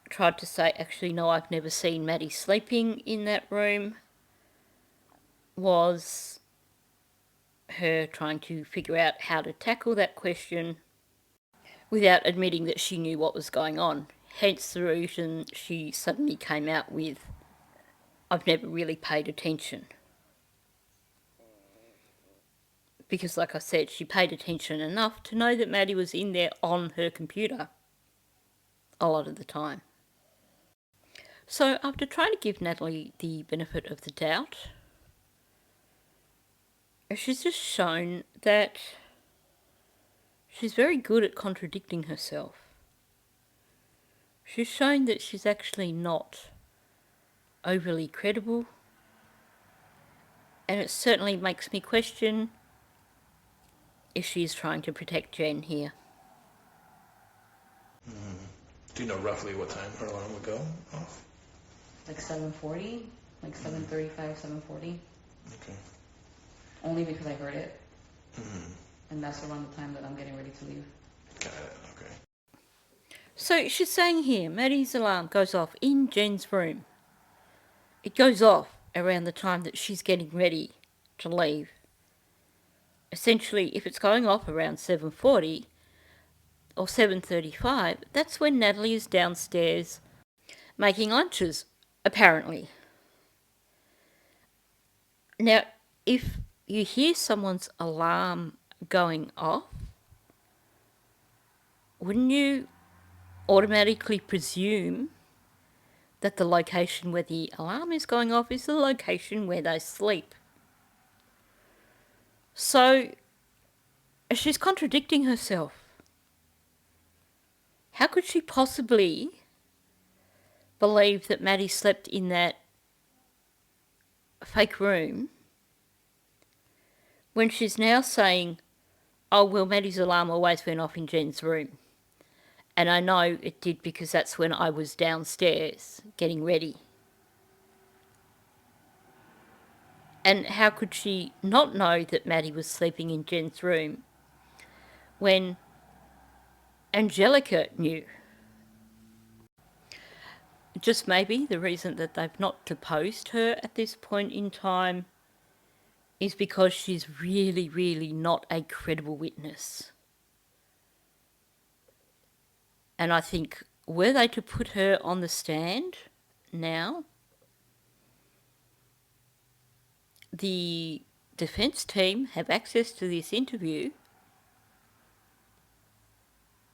tried to say, actually, no, I've never seen Maddie sleeping in that room, was her trying to figure out how to tackle that question without admitting that she knew what was going on. Hence the reason she suddenly came out with, I've never really paid attention. Because, like I said, she paid attention enough to know that Maddie was in there on her computer a lot of the time. So after trying to give Nathalie the benefit of the doubt, she's just shown that she's very good at contradicting herself. She's shown that she's actually not overly credible, and it certainly makes me question if she's trying to protect Jenn here. Do you know roughly what time her alarm would go off? Like 7:40, like 7:35, 7:40. Okay. Only because I heard it, Mm-hmm. and that's around the time that I'm getting ready to leave. Got it. Okay. So she's saying here, Maddie's alarm goes off in Jen's room. It goes off around the time that she's getting ready to leave. Essentially, if it's going off around 7:40 or 7:35, that's when Nathalie is downstairs making lunches, apparently. Now, if you hear someone's alarm going off, wouldn't you automatically presume that the location where the alarm is going off is the location where they sleep? So, she's contradicting herself. How could she possibly believe that Maddie slept in that fake room when she's now saying, oh, well, Maddie's alarm always went off in Jen's room. And I know it did because that's when I was downstairs getting ready. And how could she not know that Maddie was sleeping in Jen's room when Angelica knew? Just maybe the reason that they've not deposed her at this point in time is because she's really, really not a credible witness. And I think, were they to put her on the stand now, the defence team have access to this interview,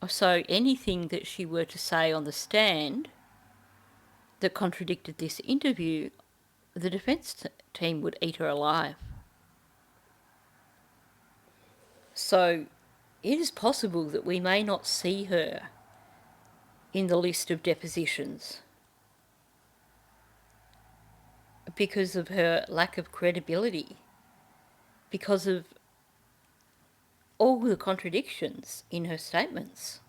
so anything that she were to say on the stand that contradicted this interview, the defence team would eat her alive. So it is possible that we may not see her in the list of depositions because of her lack of credibility, because of all the contradictions in her statements.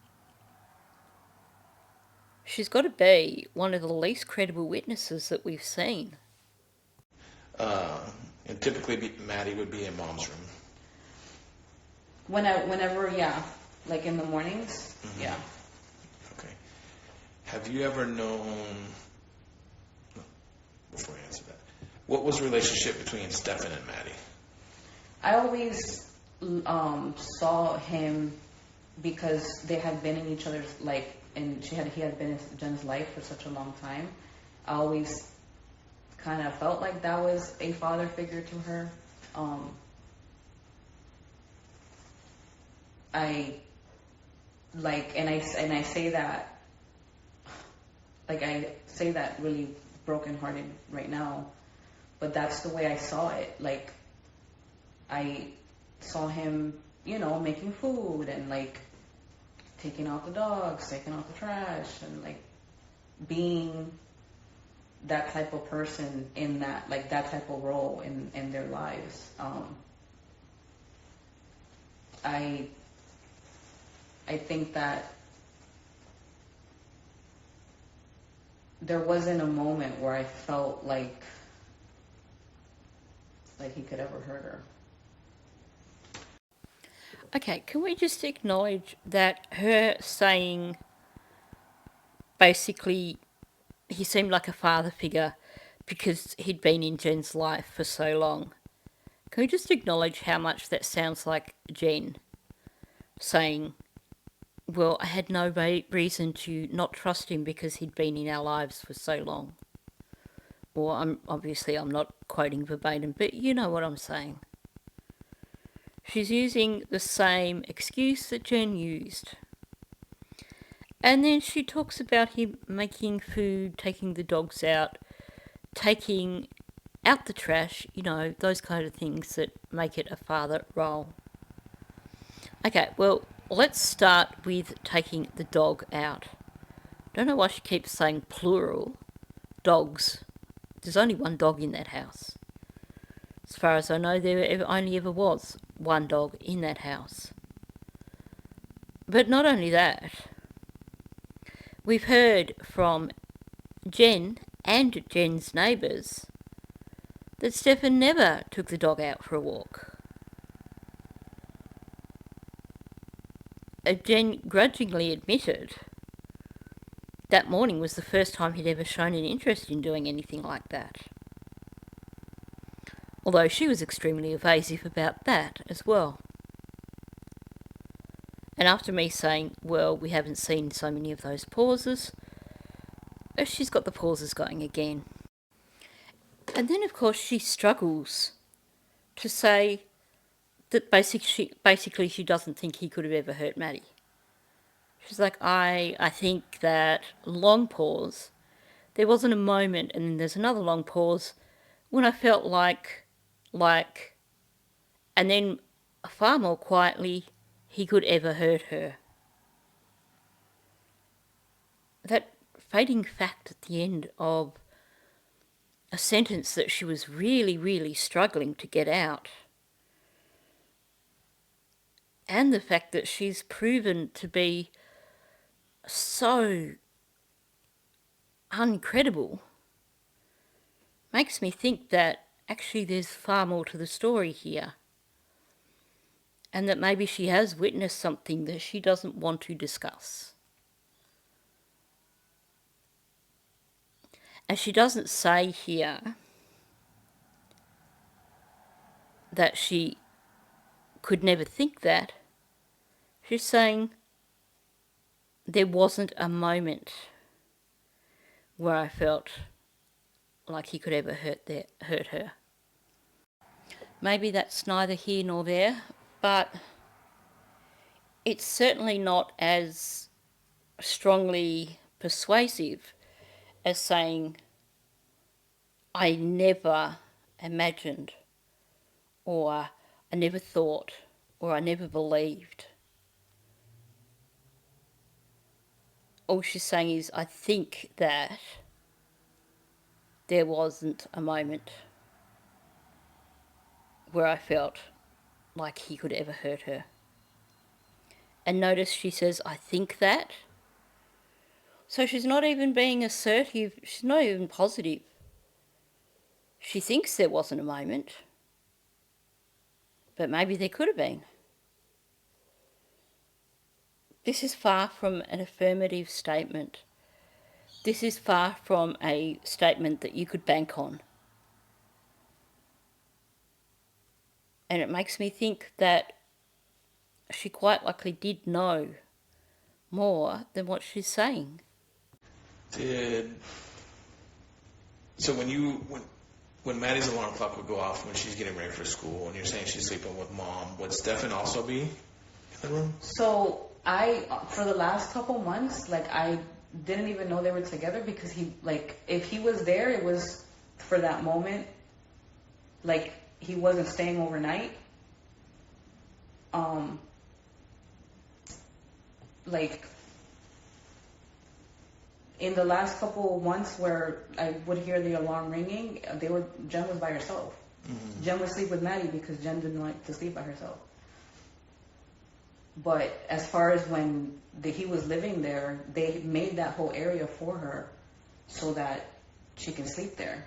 She's got to be one of the least credible witnesses that we've seen. And typically, Maddie would be in Mom's room. Whenever, yeah, like in the mornings, Mm-hmm. yeah. Okay. Have you ever known, before I answer that, what was the relationship between Stefan and Maddie? I always saw him because they had been in each other's, like, and he had been in Jen's life for such a long time. I always kind of felt like that was a father figure to her. I say that, like, I say that really brokenhearted right now, but that's the way I saw it. Like, I saw him making food and like taking out the dogs, taking out the trash, and like being that type of person in that type of role in their lives. I think that there wasn't a moment where I felt like he could ever hurt her. Okay, can we just acknowledge that her saying basically he seemed like a father figure because he'd been in Jen's life for so long? Can we just acknowledge how much that sounds like Jenn saying, well, I had no reason to not trust him because he'd been in our lives for so long. Or I'm not quoting verbatim, but you know what I'm saying. She's using the same excuse that Jenn used. And then she talks about him making food, taking the dogs out, taking out the trash, those kind of things that make it a father role. Okay, well, let's start with taking the dog out. Don't know why she keeps saying plural. Dogs. There's only one dog in that house. As far as I know, there only ever was one dog in that house. But not only that, we've heard from Jenn and Jen's neighbours that Stefan never took the dog out for a walk. Jenn grudgingly admitted that morning was the first time he'd ever shown an interest in doing anything like that. Although she was extremely evasive about that as well. And after me saying, well, we haven't seen so many of those pauses, she's got the pauses going again. And then, of course, she struggles to say that basically she doesn't think he could have ever hurt Maddie. She's like, I think that long pause, there wasn't a moment, and then there's another long pause when I felt like, and then far more quietly, he could ever hurt her. That fading fact at the end of a sentence that she was really, really struggling to get out. And the fact that she's proven to be so uncredible makes me think that actually there's far more to the story here. And that maybe she has witnessed something that she doesn't want to discuss. And she doesn't say here that she could never think that. She's saying there wasn't a moment where I felt like he could ever hurt her. Maybe that's neither here nor there, but it's certainly not as strongly persuasive as saying, I never imagined, or I never thought, or I never believed. All she's saying is, I think that there wasn't a moment where I felt like he could ever hurt her. And notice she says, I think that. So she's not even being assertive. She's not even positive. She thinks there wasn't a moment. But maybe there could have been. This is far from an affirmative statement. This is far from a statement that you could bank on. And it makes me think that she quite likely did know more than what she's saying. So when Maddie's alarm clock would go off when she's getting ready for school, and you're saying she's sleeping with Mom, would Stefan also be in the room? So for the last couple months, I didn't even know they were together because if he was there, it was for that moment. He wasn't staying overnight. Um, like in the last couple of months where I would hear the alarm ringing, Jenn was by herself. Mm-hmm. Jenn would sleep with Maddie because Jenn didn't like to sleep by herself. But as far as when he was living there, they made that whole area for her so that she can sleep there.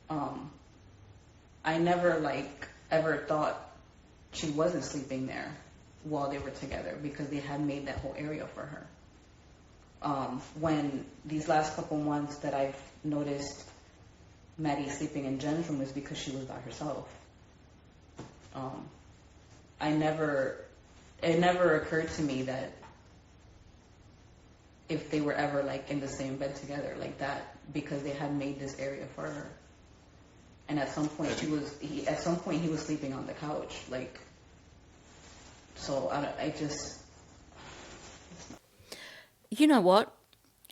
I never ever thought she wasn't sleeping there while they were together because they had made that whole area for her. When these last couple months that I've noticed Maddie sleeping in Jenn's room is because she was by herself. It never occurred to me that if they were ever in the same bed together like that, because they had made this area for her. And at some point he was sleeping on the couch, so I just. You know what?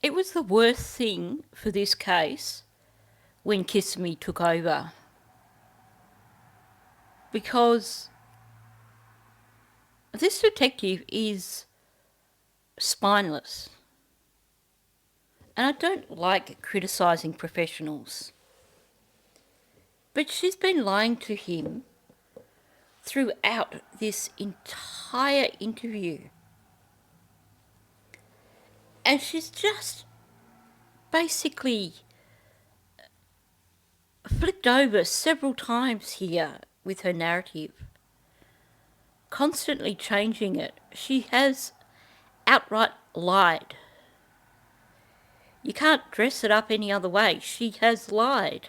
It was the worst thing for this case when Kiss Me took over. Because this detective is spineless. And I don't like criticising professionals. But she's been lying to him throughout this entire interview. And she's just basically flicked over several times here with her narrative, constantly changing it. She has outright lied. You can't dress it up any other way. She has lied.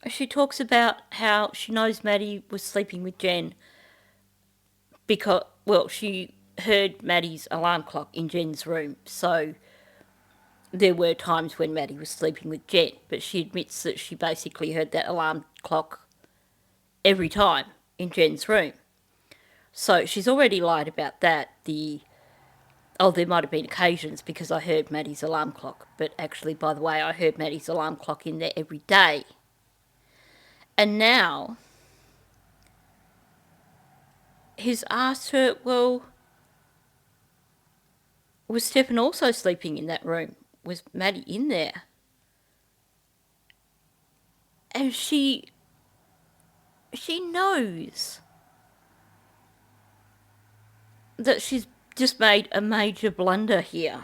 She talks about how she knows Maddie was sleeping with Jenn because, she heard Maddie's alarm clock in Jenn's room. So there were times when Maddie was sleeping with Jenn, but she admits that she basically heard that alarm clock every time in Jenn's room. So she's already lied about that. There might have been occasions because I heard Maddie's alarm clock, but actually, by the way, I heard Maddie's alarm clock in there every day. And now he's asked her, well, was Stefan also sleeping in that room? Was Maddie in there? And she knows that she's just made a major blunder here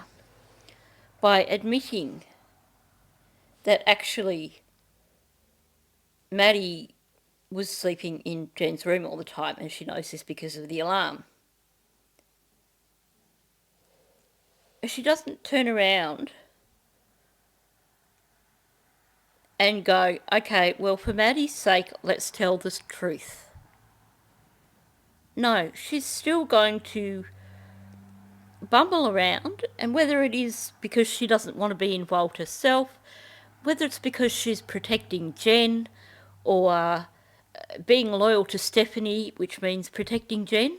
by admitting that actually Maddie was sleeping in Jenn's room all the time, and she knows this because of the alarm. She doesn't turn around and go, okay, well, for Maddie's sake, let's tell the truth. No, she's still going to bumble around, and whether it is because she doesn't want to be involved herself, whether it's because she's protecting Jenn, or being loyal to Stephanie, which means protecting Jenn,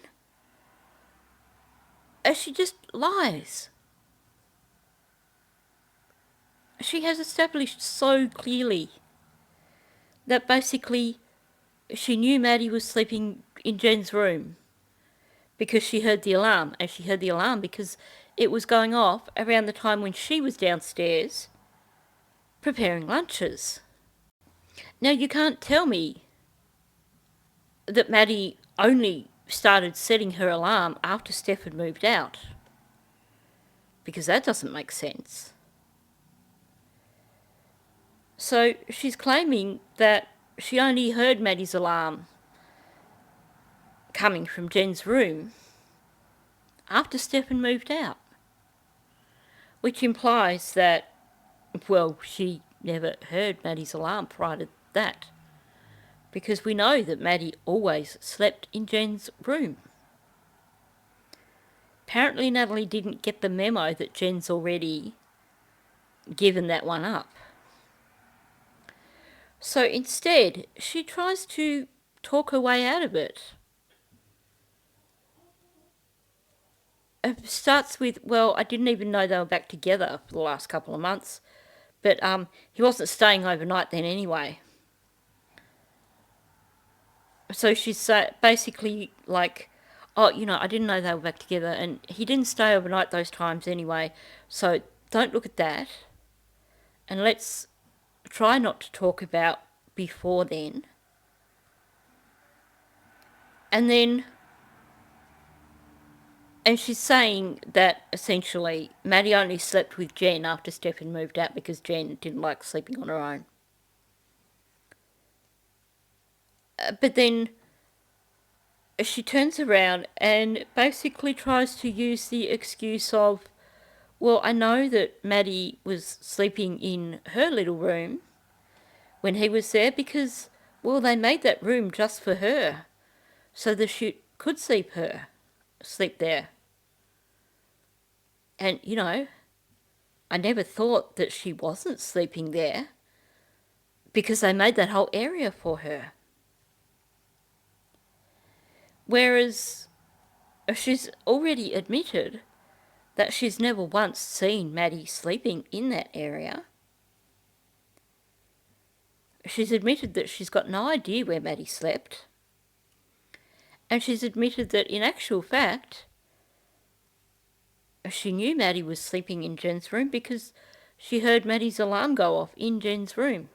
she just lies. She has established so clearly that basically she knew Maddie was sleeping in Jenn's room because she heard the alarm, and she heard the alarm because it was going off around the time when she was downstairs preparing lunches. Now, you can't tell me that Maddie only started setting her alarm after Steph had moved out, because that doesn't make sense. So she's claiming that she only heard Maddie's alarm coming from Jenn's room after Stefan moved out, which implies that, she never heard Maddie's alarm prior to that, because we know that Maddie always slept in Jenn's room. Apparently Nathalie didn't get the memo that Jenn's already given that one up. So instead, she tries to talk her way out of it. It starts with, I didn't even know they were back together for the last couple of months, but he wasn't staying overnight then anyway. So she's basically like, oh, I didn't know they were back together, and he didn't stay overnight those times anyway, so don't look at that. And let's try not to talk about before then. And then, and she's saying that essentially Maddie only slept with Jenn after Stefan moved out because Jenn didn't like sleeping on her own. But then she turns around and basically tries to use the excuse of, well, I know that Maddie was sleeping in her little room when he was there because, well, they made that room just for her so that she could sleep there. And, I never thought that she wasn't sleeping there because they made that whole area for her. Whereas she's already admitted that she's never once seen Maddie sleeping in that area. She's admitted that she's got no idea where Maddie slept. And she's admitted that in actual fact, she knew Maddie was sleeping in Jenn's room because she heard Maddie's alarm go off in Jenn's room.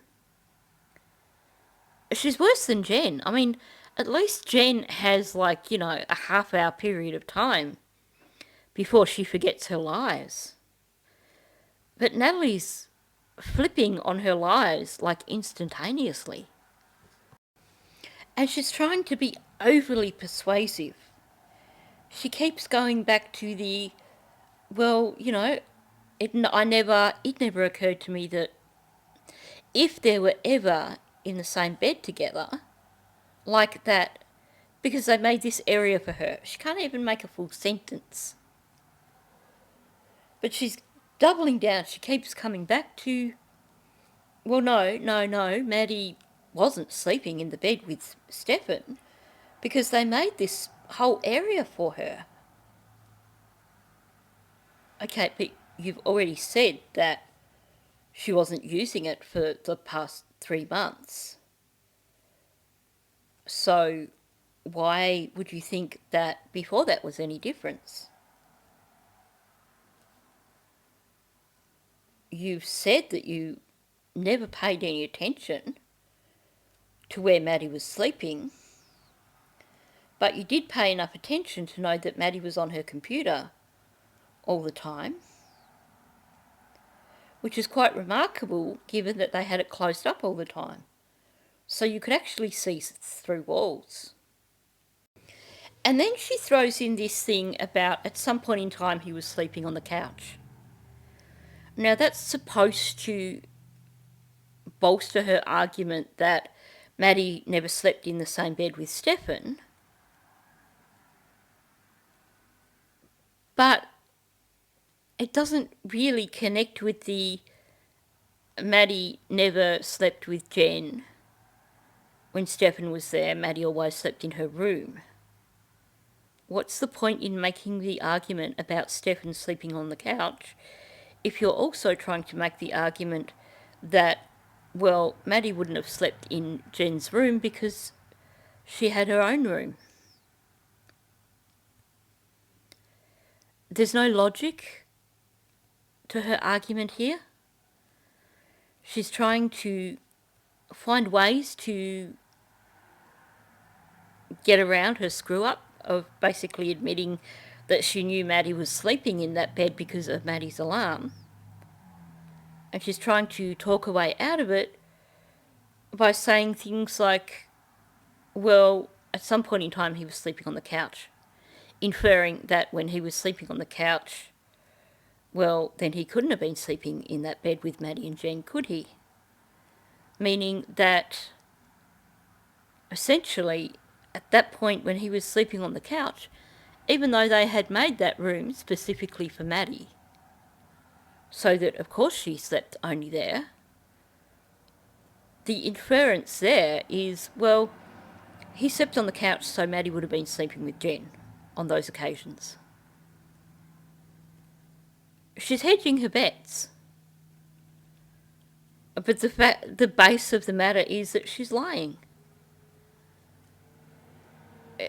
She's worse than Jenn. I mean, at least Jenn has a half-hour period of time before she forgets her lies. But Nathalie's flipping on her lies instantaneously. And she's trying to be overly persuasive. She keeps going back to the, well, it never occurred to me that if they were ever in the same bed together, like that, because they made this area for her. She can't even make a full sentence. But she's doubling down. She keeps coming back to, well, no, Maddie wasn't sleeping in the bed with Stefan because they made this whole area for her. Okay, but you've already said that she wasn't using it for the past 3 months. So why would you think that before that was any difference? You've said that you never paid any attention to where Maddie was sleeping, but you did pay enough attention to know that Maddie was on her computer all the time, which is quite remarkable given that they had it closed up all the time. So you could actually see through walls. And then she throws in this thing about at some point in time he was sleeping on the couch. Now that's supposed to bolster her argument that Maddie never slept in the same bed with Stefan. But it doesn't really connect with the Maddie never slept with Jenn. When Stefan was there, Maddie always slept in her room. What's the point in making the argument about Stefan sleeping on the couch if you're also trying to make the argument that, well, Maddie wouldn't have slept in Jenn's room because she had her own room? There's no logic to her argument here. She's trying to find ways to get around her screw-up of basically admitting that she knew Maddie was sleeping in that bed because of Maddie's alarm. And she's trying to talk her way out of it by saying things like, well, at some point in time he was sleeping on the couch, inferring that when he was sleeping on the couch, well, then he couldn't have been sleeping in that bed with Maddie and Jenn, could he? Meaning that essentially at that point when he was sleeping on the couch, even though they had made that room specifically for Maddie, so that of course she slept only there, the inference there is, well, he slept on the couch so Maddie would have been sleeping with Jenn on those occasions. She's hedging her bets. But the base of the matter is that she's lying.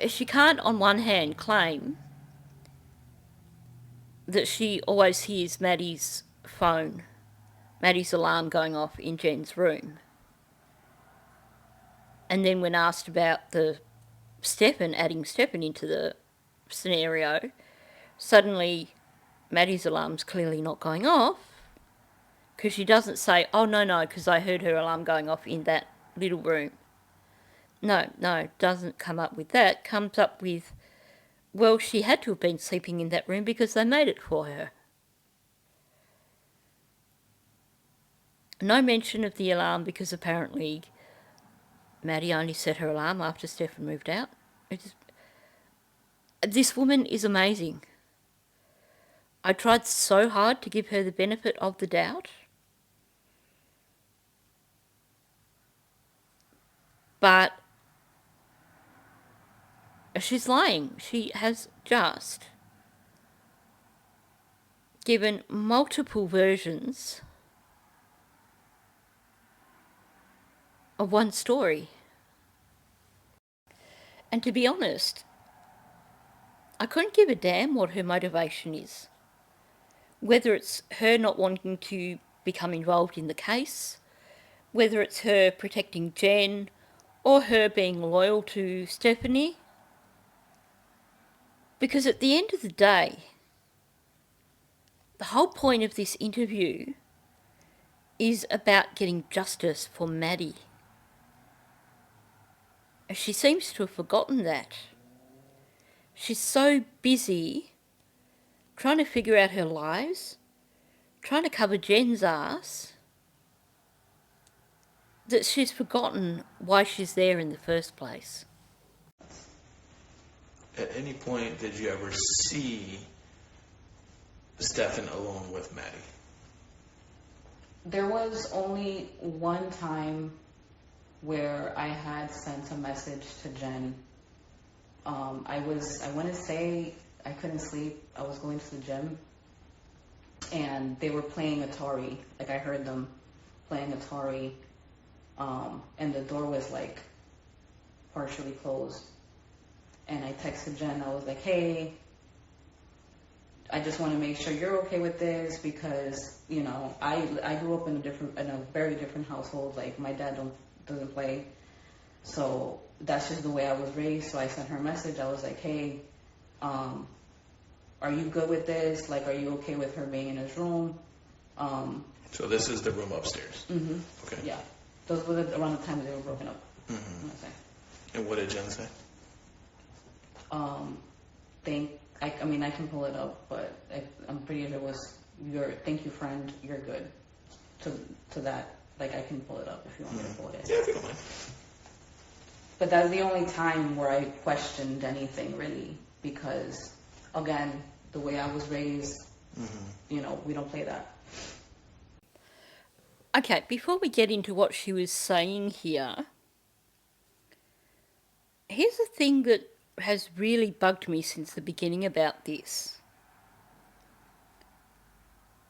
she can't on one hand claim that she always hears Maddie's alarm going off in Jenn's room. And then when asked about adding Stefan into the scenario, suddenly Maddie's alarm's clearly not going off, because she doesn't say, oh, no, because I heard her alarm going off in that little room. No, doesn't come up with that. Comes up with, well, she had to have been sleeping in that room because they made it for her. No mention of the alarm because apparently Maddie only set her alarm after Stefan moved out. This woman is amazing. I tried so hard to give her the benefit of the doubt. But she's lying. She has just given multiple versions of one story. And to be honest, I couldn't give a damn what her motivation is. Whether it's her not wanting to become involved in the case, whether it's her protecting Jenn, or her being loyal to Stephanie. Because at the end of the day, the whole point of this interview is about getting justice for Maddie. She seems to have forgotten that. She's so busy trying to figure out her lies, trying to cover Jenn's ass, that she's forgotten why she's there in the first place. At any point did you ever see Stefan alone with Maddie? There was only one time where I had sent a message to Jenn. I want to say I couldn't sleep. I was going to the gym, and they were playing Atari. Like, I heard them playing Atari, and the door was like partially closed. And I texted Jenn. I was like, "Hey, I just want to make sure you're okay with this, because I grew up in a very different household. Like, my dad doesn't play, so that's just the way I was raised." So I sent her a message. I was like, "Hey, are you good with this? Like, are you okay with her being in his room?" So this is the room upstairs. Mm-hmm. Okay. Yeah, those were around the time they were broken up. Mm-hmm. And what did Jenn say? I can pull it up, but I'm pretty sure it was thank you, friend, you're good. To that, like, I can pull it up if you want me to pull it in. Yeah, if you don't mind. But that's the only time where I questioned anything, really, because, again, the way I was raised, we don't play that. Okay, before we get into what she was saying here, here's the thing that has really bugged me since the beginning about this.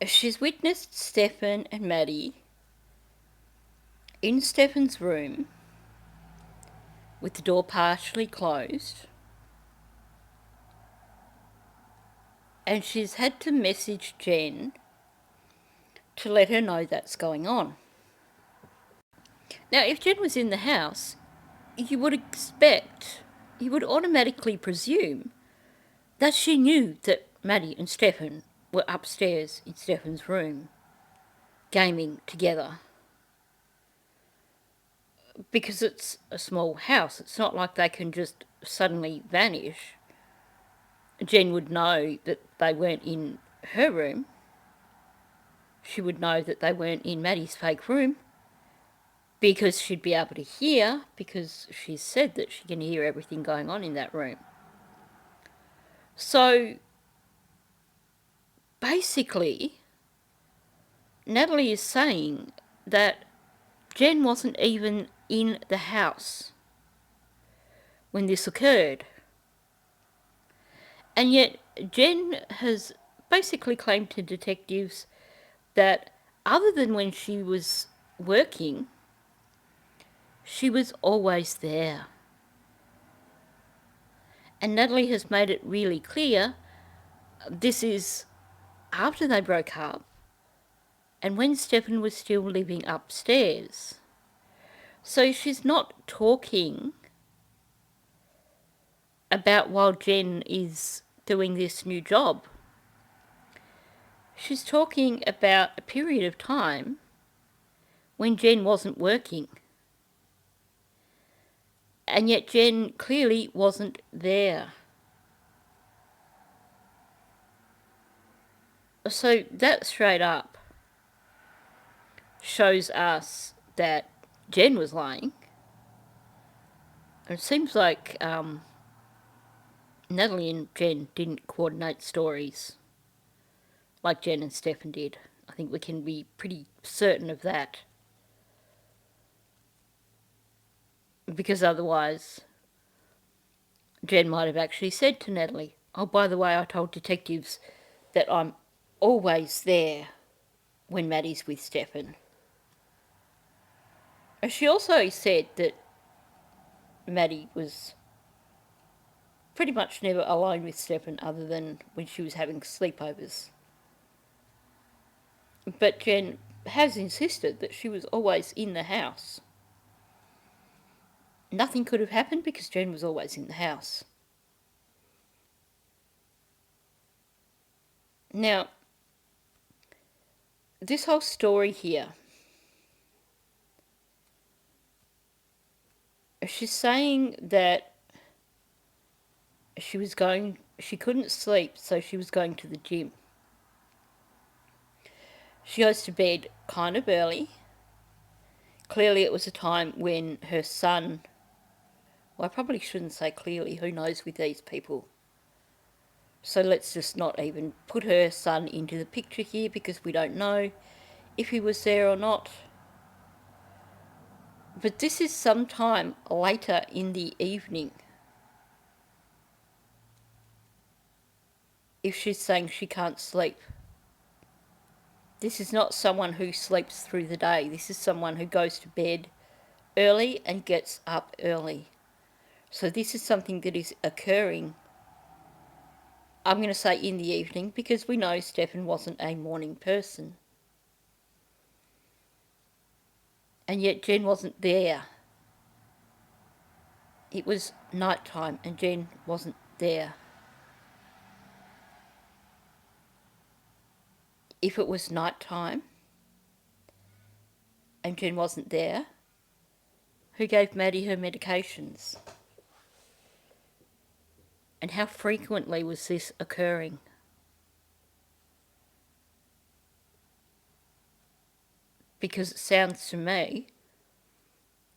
She's witnessed Stefan and Maddie in Stefan's room with the door partially closed, and she's had to message Jenn to let her know that's going on. Now, if Jenn was in the house, you would automatically presume that she knew that Maddie and Stefan were upstairs in Stefan's room, gaming together. Because it's a small house, it's not like they can just suddenly vanish. Jenn would know that they weren't in her room. She would know that they weren't in Maddie's fake room, because she'd be able to hear, because she said that she can hear everything going on in that room. So, basically, Nathalie is saying that Jenn wasn't even in the house when this occurred. And yet, Jenn has basically claimed to detectives that other than when she was working, she was always there. And Nathalie has made it really clear this is after they broke up and when Stefan was still living upstairs. So she's not talking about while Jenn is doing this new job. She's talking about a period of time when Jenn wasn't working. And yet Jenn clearly wasn't there. So that straight up shows us that Jenn was lying. And it seems like Nathalie and Jenn didn't coordinate stories like Jenn and Stefan did. I think we can be pretty certain of that. Because otherwise, Jenn might have actually said to Nathalie, "Oh, by the way, I told detectives that I'm always there when Maddie's with Stefan." She also said that Maddie was pretty much never alone with Stefan other than when she was having sleepovers. But Jenn has insisted that she was always in the house. Nothing could have happened because Jenn was always in the house. Now, this whole story here, she's saying that she couldn't sleep, so she was going to the gym. She goes to bed kind of early. Clearly it was a time when her son, well, I probably shouldn't say clearly, who knows with these people. So let's just not even put her son into the picture here because we don't know if he was there or not. But this is sometime later in the evening. If she's saying she can't sleep. This is not someone who sleeps through the day. This is someone who goes to bed early and gets up early. So this is something that is occurring, I'm going to say in the evening, because we know Stefan wasn't a morning person. And yet Jenn wasn't there. It was night time and Jenn wasn't there. If it was night time and Jenn wasn't there, who gave Maddie her medications? And how frequently was this occurring? Because it sounds to me,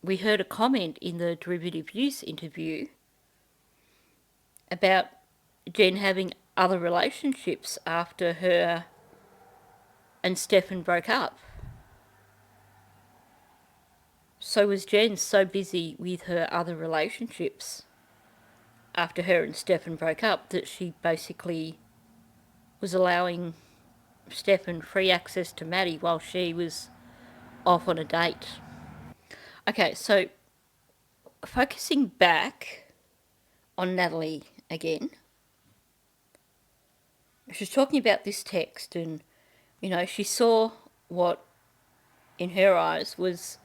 we heard a comment in the derivative use interview about Jenn having other relationships after her and Stefan broke up. So was Jenn so busy with her other relationships after her and Stefan broke up that she basically was allowing Stefan free access to Maddie while she was off on a date? Okay, so focusing back on Nathalie again, she's talking about this text and, you know, she saw what in her eyes was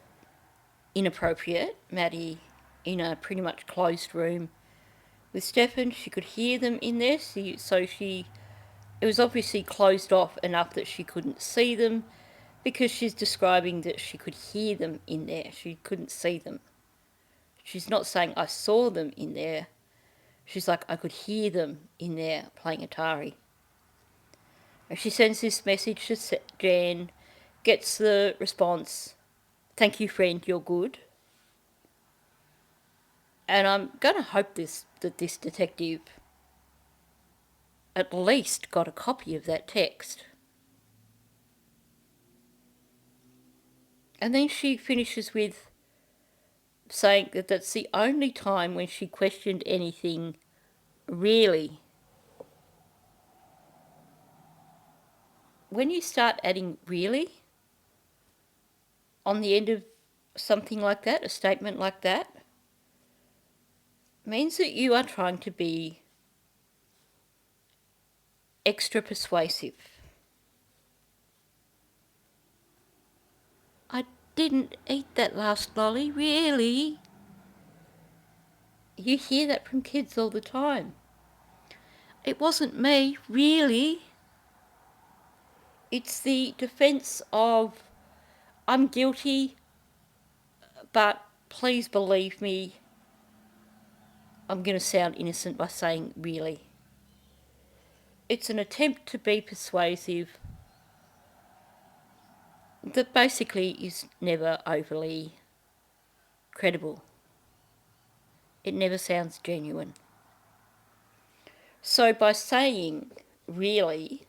inappropriate. Maddie in a pretty much closed room with Stefan. She could hear them in there, it was obviously closed off enough that she couldn't see them, because she's describing that she could hear them in there. She couldn't see them. She's not saying I saw them in there. She's like, I could hear them in there playing Atari. And she sends this message to Jenn, gets the response, "Thank you, friend, you're good." And I'm going to hope that this detective at least got a copy of that text. And then she finishes with saying that that's the only time when she questioned anything really. When you start adding really on the end of something like that, a statement like that, means that you are trying to be extra persuasive. I didn't eat that last lolly, really. You hear that from kids all the time. It wasn't me, really. It's the defence of, I'm guilty, but please believe me, I'm going to sound innocent by saying really. It's an attempt to be persuasive that basically is never overly credible. It never sounds genuine. So by saying really,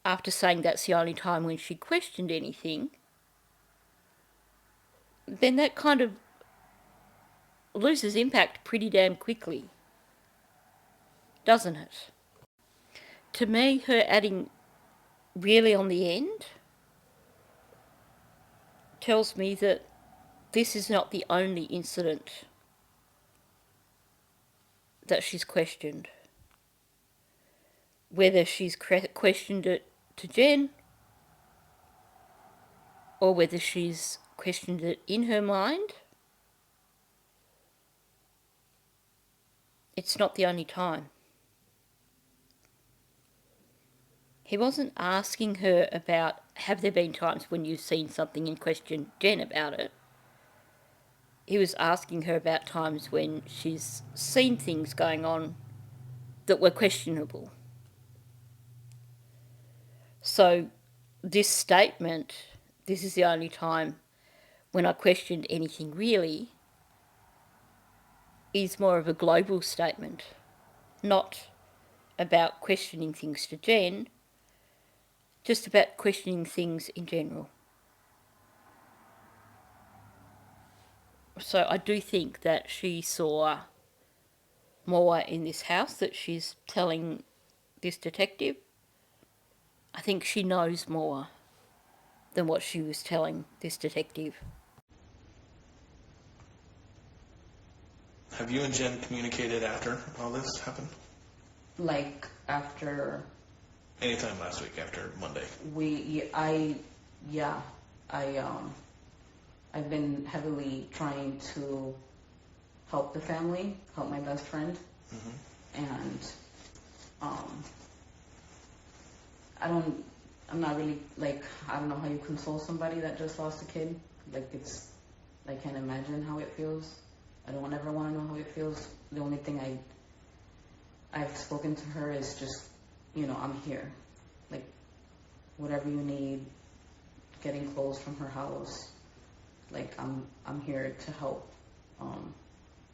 after saying that's the only time when she questioned anything, then that kind of loses impact pretty damn quickly, doesn't it? To me, her adding really on the end tells me that this is not the only incident that she's questioned. Whether she's questioned it to Jenn or whether she's questioned it in her mind, it's not the only time. He wasn't asking her about, have there been times when you've seen something and questioned Jenn about it? He was asking her about times when she's seen things going on that were questionable. So this statement, this is the only time when I questioned anything really, is more of a global statement, not about questioning things to Jenn, just about questioning things in general. So I do think that she saw more in this house that she's telling this detective. I think she knows more than what she was telling this detective. Have you and Jen communicated after all this happened? Like after Anytime last week after Monday? yeah, I've been heavily trying to help the family, help my best friend, and I'm not really, like, I don't know how you console somebody that just lost a kid. Like, I can't imagine how it feels. I don't ever want to know how it feels. The only thing I've spoken to her is just, I'm here. Like, whatever you need, getting clothes from her house. Like, I'm here to help.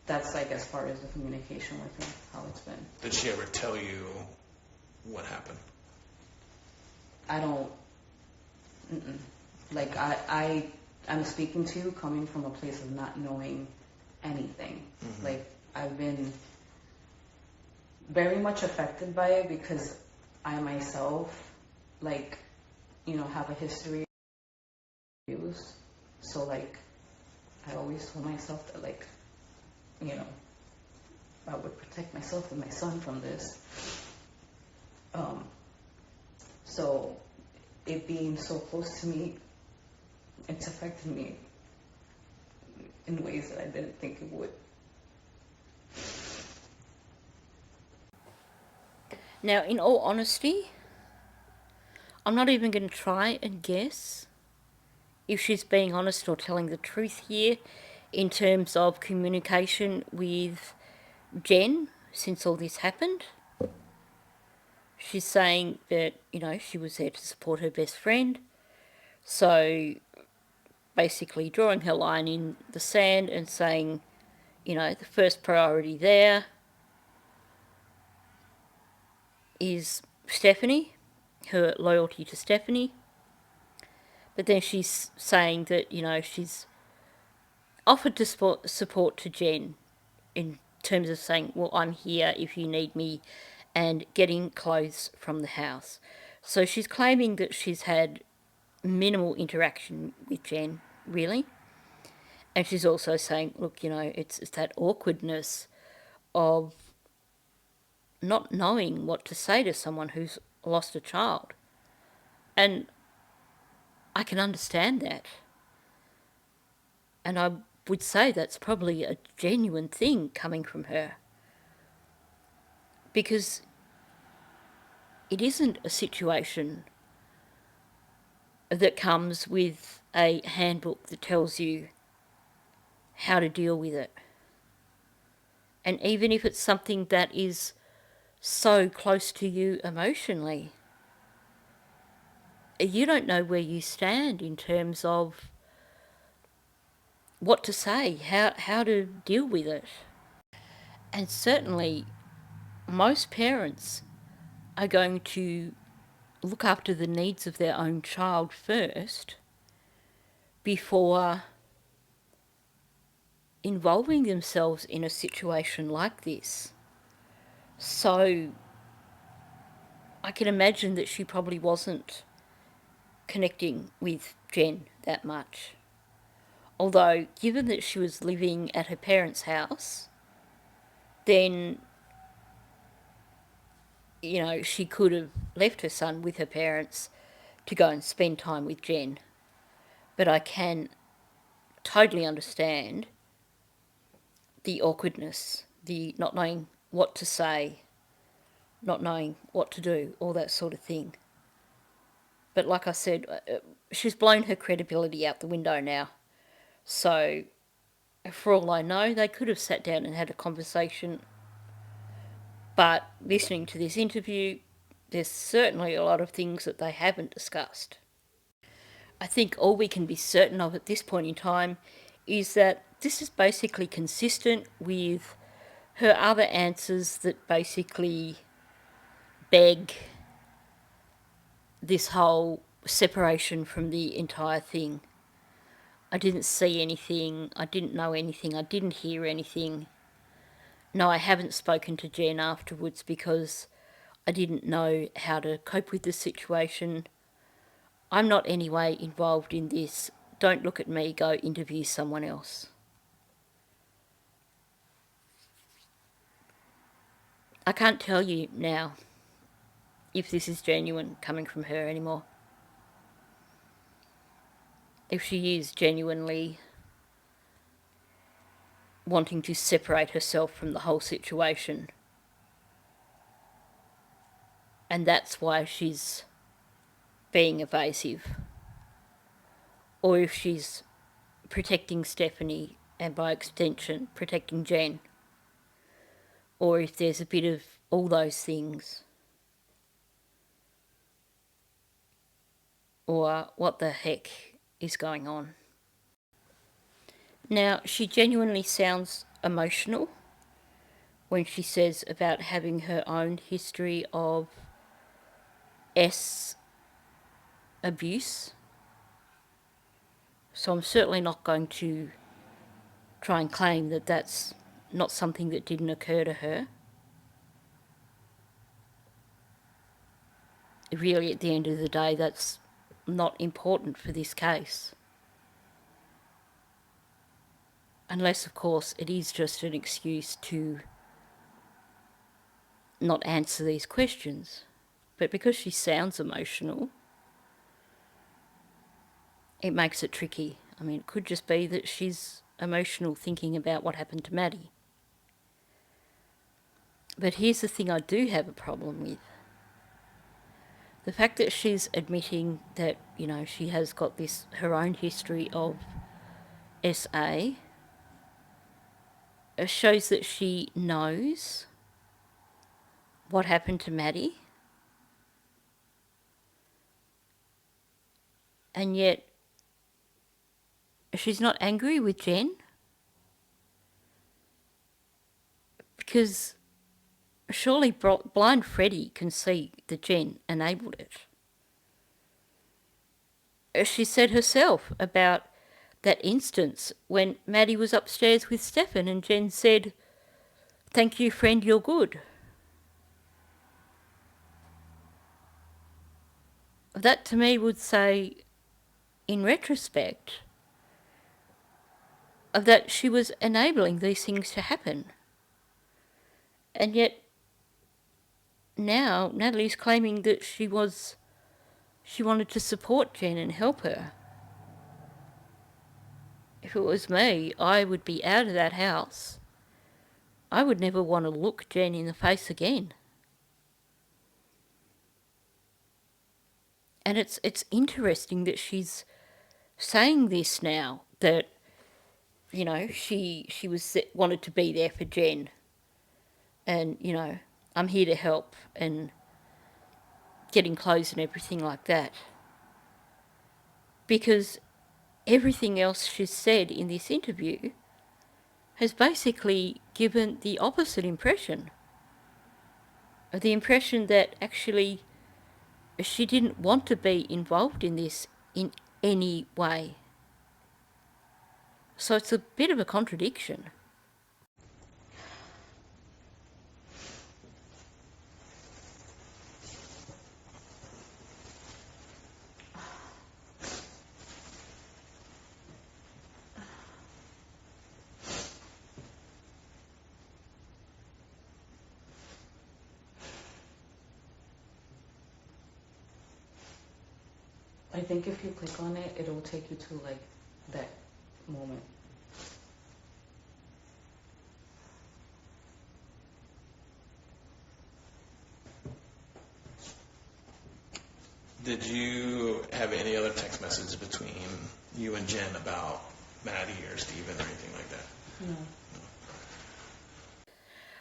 That's, like, as far as the communication with her, how it's been. Did she ever tell you what happened? I don't, like, I'm speaking to you coming from a place of not knowing anything. Like, I've been very much affected by it because I myself, like, have a history of abuse. So, like, I always told myself that, like, I would protect myself and my son from this. So it being so close to me, it's affected me in ways that I didn't think it would. Now, in all honesty, I'm not even going to try and guess if she's being honest or telling the truth here in terms of communication with Jenn since all this happened. She's saying that, she was there to support her best friend. So basically drawing her line in the sand and saying, the first priority there is Stephanie, her loyalty to Stephanie. But then she's saying that, she's offered to support to Jenn in terms of saying, well, I'm here if you need me, and getting clothes from the house. So she's claiming that she's had minimal interaction with Jenn, really. And she's also saying, look, it's that awkwardness of not knowing what to say to someone who's lost a child. And I can understand that. And I would say that's probably a genuine thing coming from her. Because it isn't a situation that comes with a handbook that tells you how to deal with it. And even if it's something that is so close to you emotionally, you don't know where you stand in terms of what to say, how to deal with it. And certainly, most parents are going to look after the needs of their own child first before involving themselves in a situation like this. So I can imagine that she probably wasn't connecting with Jenn that much. Although, given that she was living at her parents' house, then, she could have left her son with her parents to go and spend time with Jenn. But I can totally understand the awkwardness, the not knowing what to say, not knowing what to do, all that sort of thing. But like I said, she's blown her credibility out the window now. So, for all I know, they could have sat down and had a conversation. But listening to this interview, there's certainly a lot of things that they haven't discussed. I think all we can be certain of at this point in time is that this is basically consistent with her other answers that basically beg this whole separation from the entire thing. I didn't see anything, I didn't know anything, I didn't hear anything. No, I haven't spoken to Jenn afterwards because I didn't know how to cope with the situation. I'm not anyway involved in this. Don't look at me, go interview someone else. I can't tell you now if this is genuine coming from her anymore. If she is genuinely wanting to separate herself from the whole situation. And that's why she's being evasive. Or if she's protecting Stephanie and by extension protecting Jenn. Or if there's a bit of all those things. Or what the heck is going on. Now, she genuinely sounds emotional when she says about having her own history of abuse. So I'm certainly not going to try and claim that that's not something that didn't occur to her. Really, at the end of the day, that's not important for this case. Unless, of course, it is just an excuse to not answer these questions. But because she sounds emotional, it makes it tricky. I mean, it could just be that she's emotional thinking about what happened to Maddie. But here's the thing I do have a problem with. The fact that she's admitting that, she has got her own history of SA shows that she knows what happened to Maddie. And yet she's not angry with Jenn. Because surely blind Freddie can see that Jenn enabled it. She said herself about that instance when Maddie was upstairs with Stefan and Jenn said, "Thank you, friend, you're good." That to me would say, in retrospect, that she was enabling these things to happen. And yet now Nathalie's claiming that she wanted to support Jenn and help her. If it was me, I would be out of that house. I would never want to look Jenn in the face again. And it's interesting that she's saying this now, that, you know, she wanted to be there for Jenn. And, you know, I'm here to help and getting clothes and everything like that. Because everything else she's said in this interview has basically given the opposite impression. The impression that actually she didn't want to be involved in this in any way. So it's a bit of a contradiction. I think if you click on it, it'll take you to like that moment. Did you have any other text messages between you and Jenn about Maddie or Steven or anything like that? No.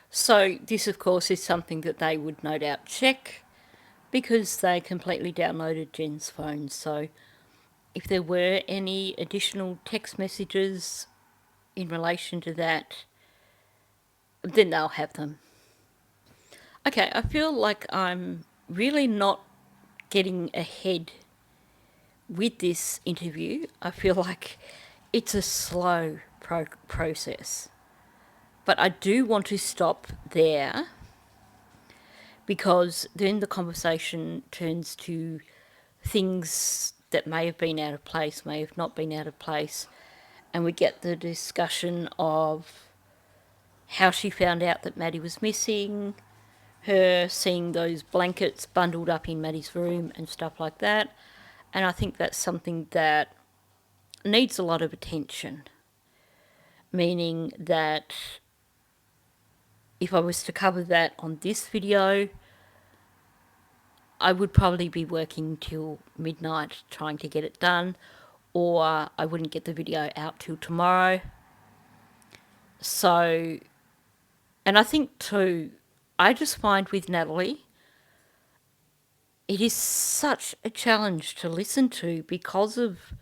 So this, of course, is something that they would no doubt check because they completely downloaded Jenn's phone. So if there were any additional text messages in relation to that, then they'll have them. Okay, I feel like I'm really not getting ahead with this interview. I feel like it's a slow process. But I do want to stop there because then the conversation turns to things that may have been out of place, may have not been out of place, and we get the discussion of how she found out that Maddie was missing, her seeing those blankets bundled up in Maddie's room and stuff like that. And I think that's something that needs a lot of attention, meaning that if I was to cover that on this video, I would probably be working till midnight trying to get it done, or I wouldn't get the video out till tomorrow. So, and I think too, I just find with Nathalie, it is such a challenge to listen to because of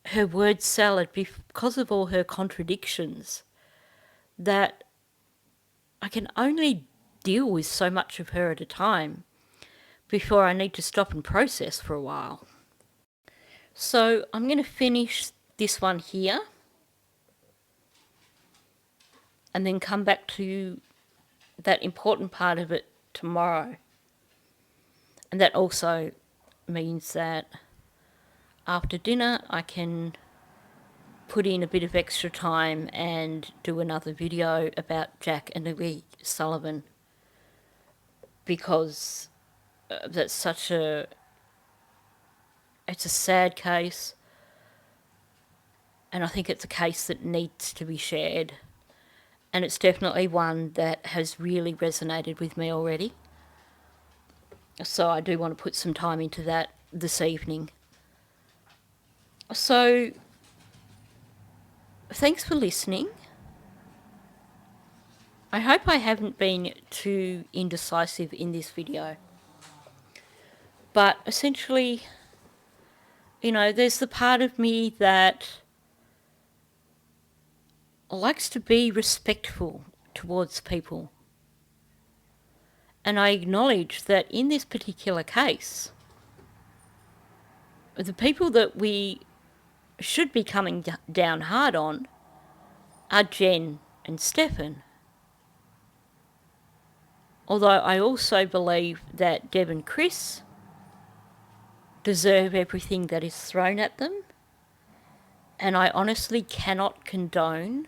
her word salad, because of all her contradictions, that I can only deal with so much of her at a time before I need to stop and process for a while. So I'm going to finish this one here and then come back to that important part of it tomorrow. And that also means that after dinner I can put in a bit of extra time and do another video about Jack and Louis Sullivan, because that's such a, it's a sad case, and I think it's a case that needs to be shared, and it's definitely one that has really resonated with me already. So I do want to put some time into that this evening. So thanks for listening. I hope I haven't been too indecisive in this video. But essentially, you know, there's the part of me that likes to be respectful towards people. And I acknowledge that in this particular case, the people that we should be coming down hard on are Jenn and Stefan. Although I also believe that Deb and Chris deserve everything that is thrown at them, and I honestly cannot condone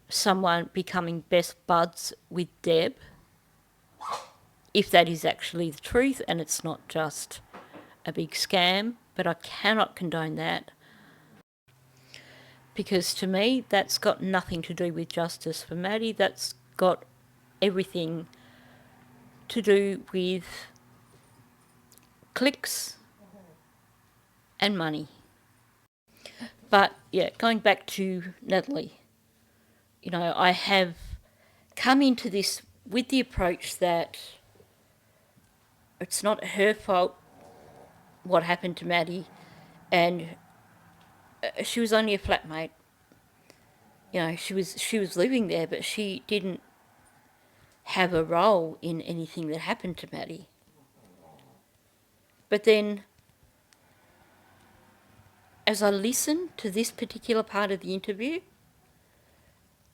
someone becoming best buds with Deb, if that is actually the truth and it's not just a big scam, but I cannot condone that, because to me that's got nothing to do with justice for Maddie. That's got everything to do with clicks and money. But yeah, going back to Nathalie, I have come into this with the approach that it's not her fault what happened to Maddie, and she was only a flatmate. She was living there, but she didn't have a role in anything that happened to Maddie. But then, as I listen to this particular part of the interview,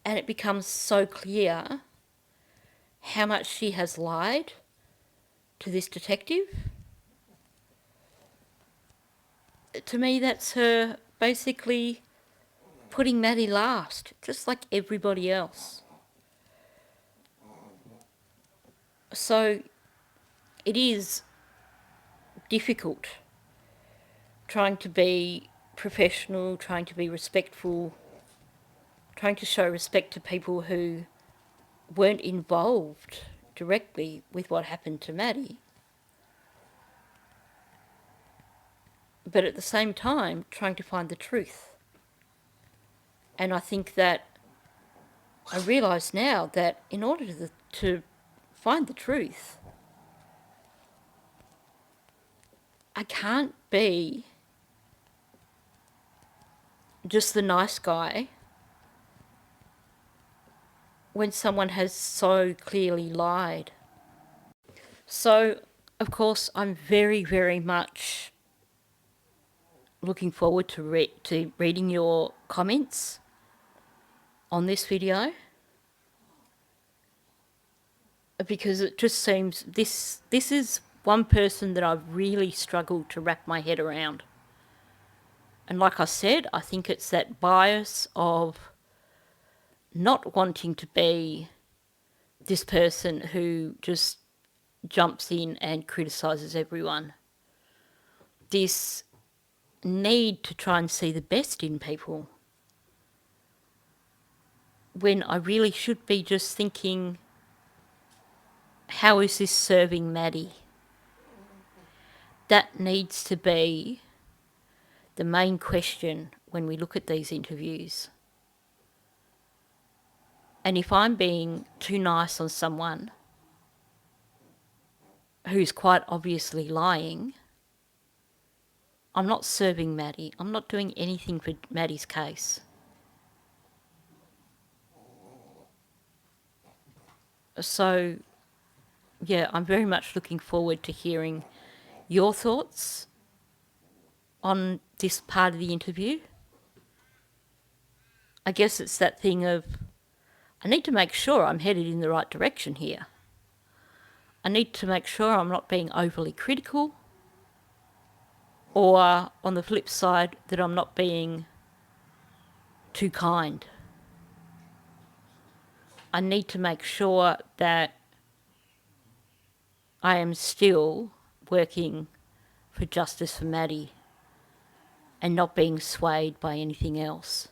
and it becomes so clear how much she has lied to this detective, to me that's her basically putting Maddie last, just like everybody else. So it is difficult trying to be professional, trying to be respectful, trying to show respect to people who weren't involved directly with what happened to Maddie. But at the same time, trying to find the truth. And I think that I realise now that in order to find the truth, I can't be just the nice guy when someone has so clearly lied. So, of course, I'm very, very much looking forward to reading your comments on this video, because it just seems this is one person that I've really struggled to wrap my head around. And like I said, I think it's that bias of not wanting to be this person who just jumps in and criticises everyone. This need to try and see the best in people, when I really should be just thinking, how is this serving Maddie? That needs to be the main question when we look at these interviews. And if I'm being too nice on someone who's quite obviously lying, I'm not serving Maddie. I'm not doing anything for Maddie's case. So, yeah, I'm very much looking forward to hearing your thoughts on this part of the interview. I guess it's that thing of, I need to make sure I'm headed in the right direction here. I need to make sure I'm not being overly critical, or on the flip side, that I'm not being too kind. I need to make sure that I am still working for justice for Maddie and not being swayed by anything else.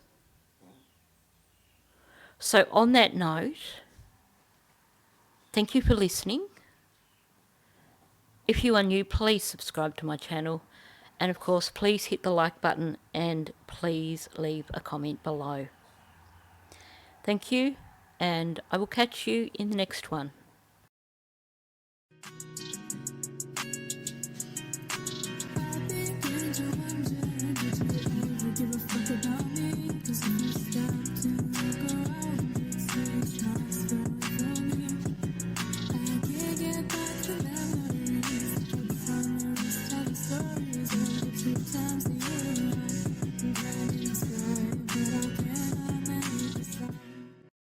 So on that note, thank you for listening. If you are new, please subscribe to my channel. And of course, please hit the like button and please leave a comment below. Thank you, and I will catch you in the next one. I've been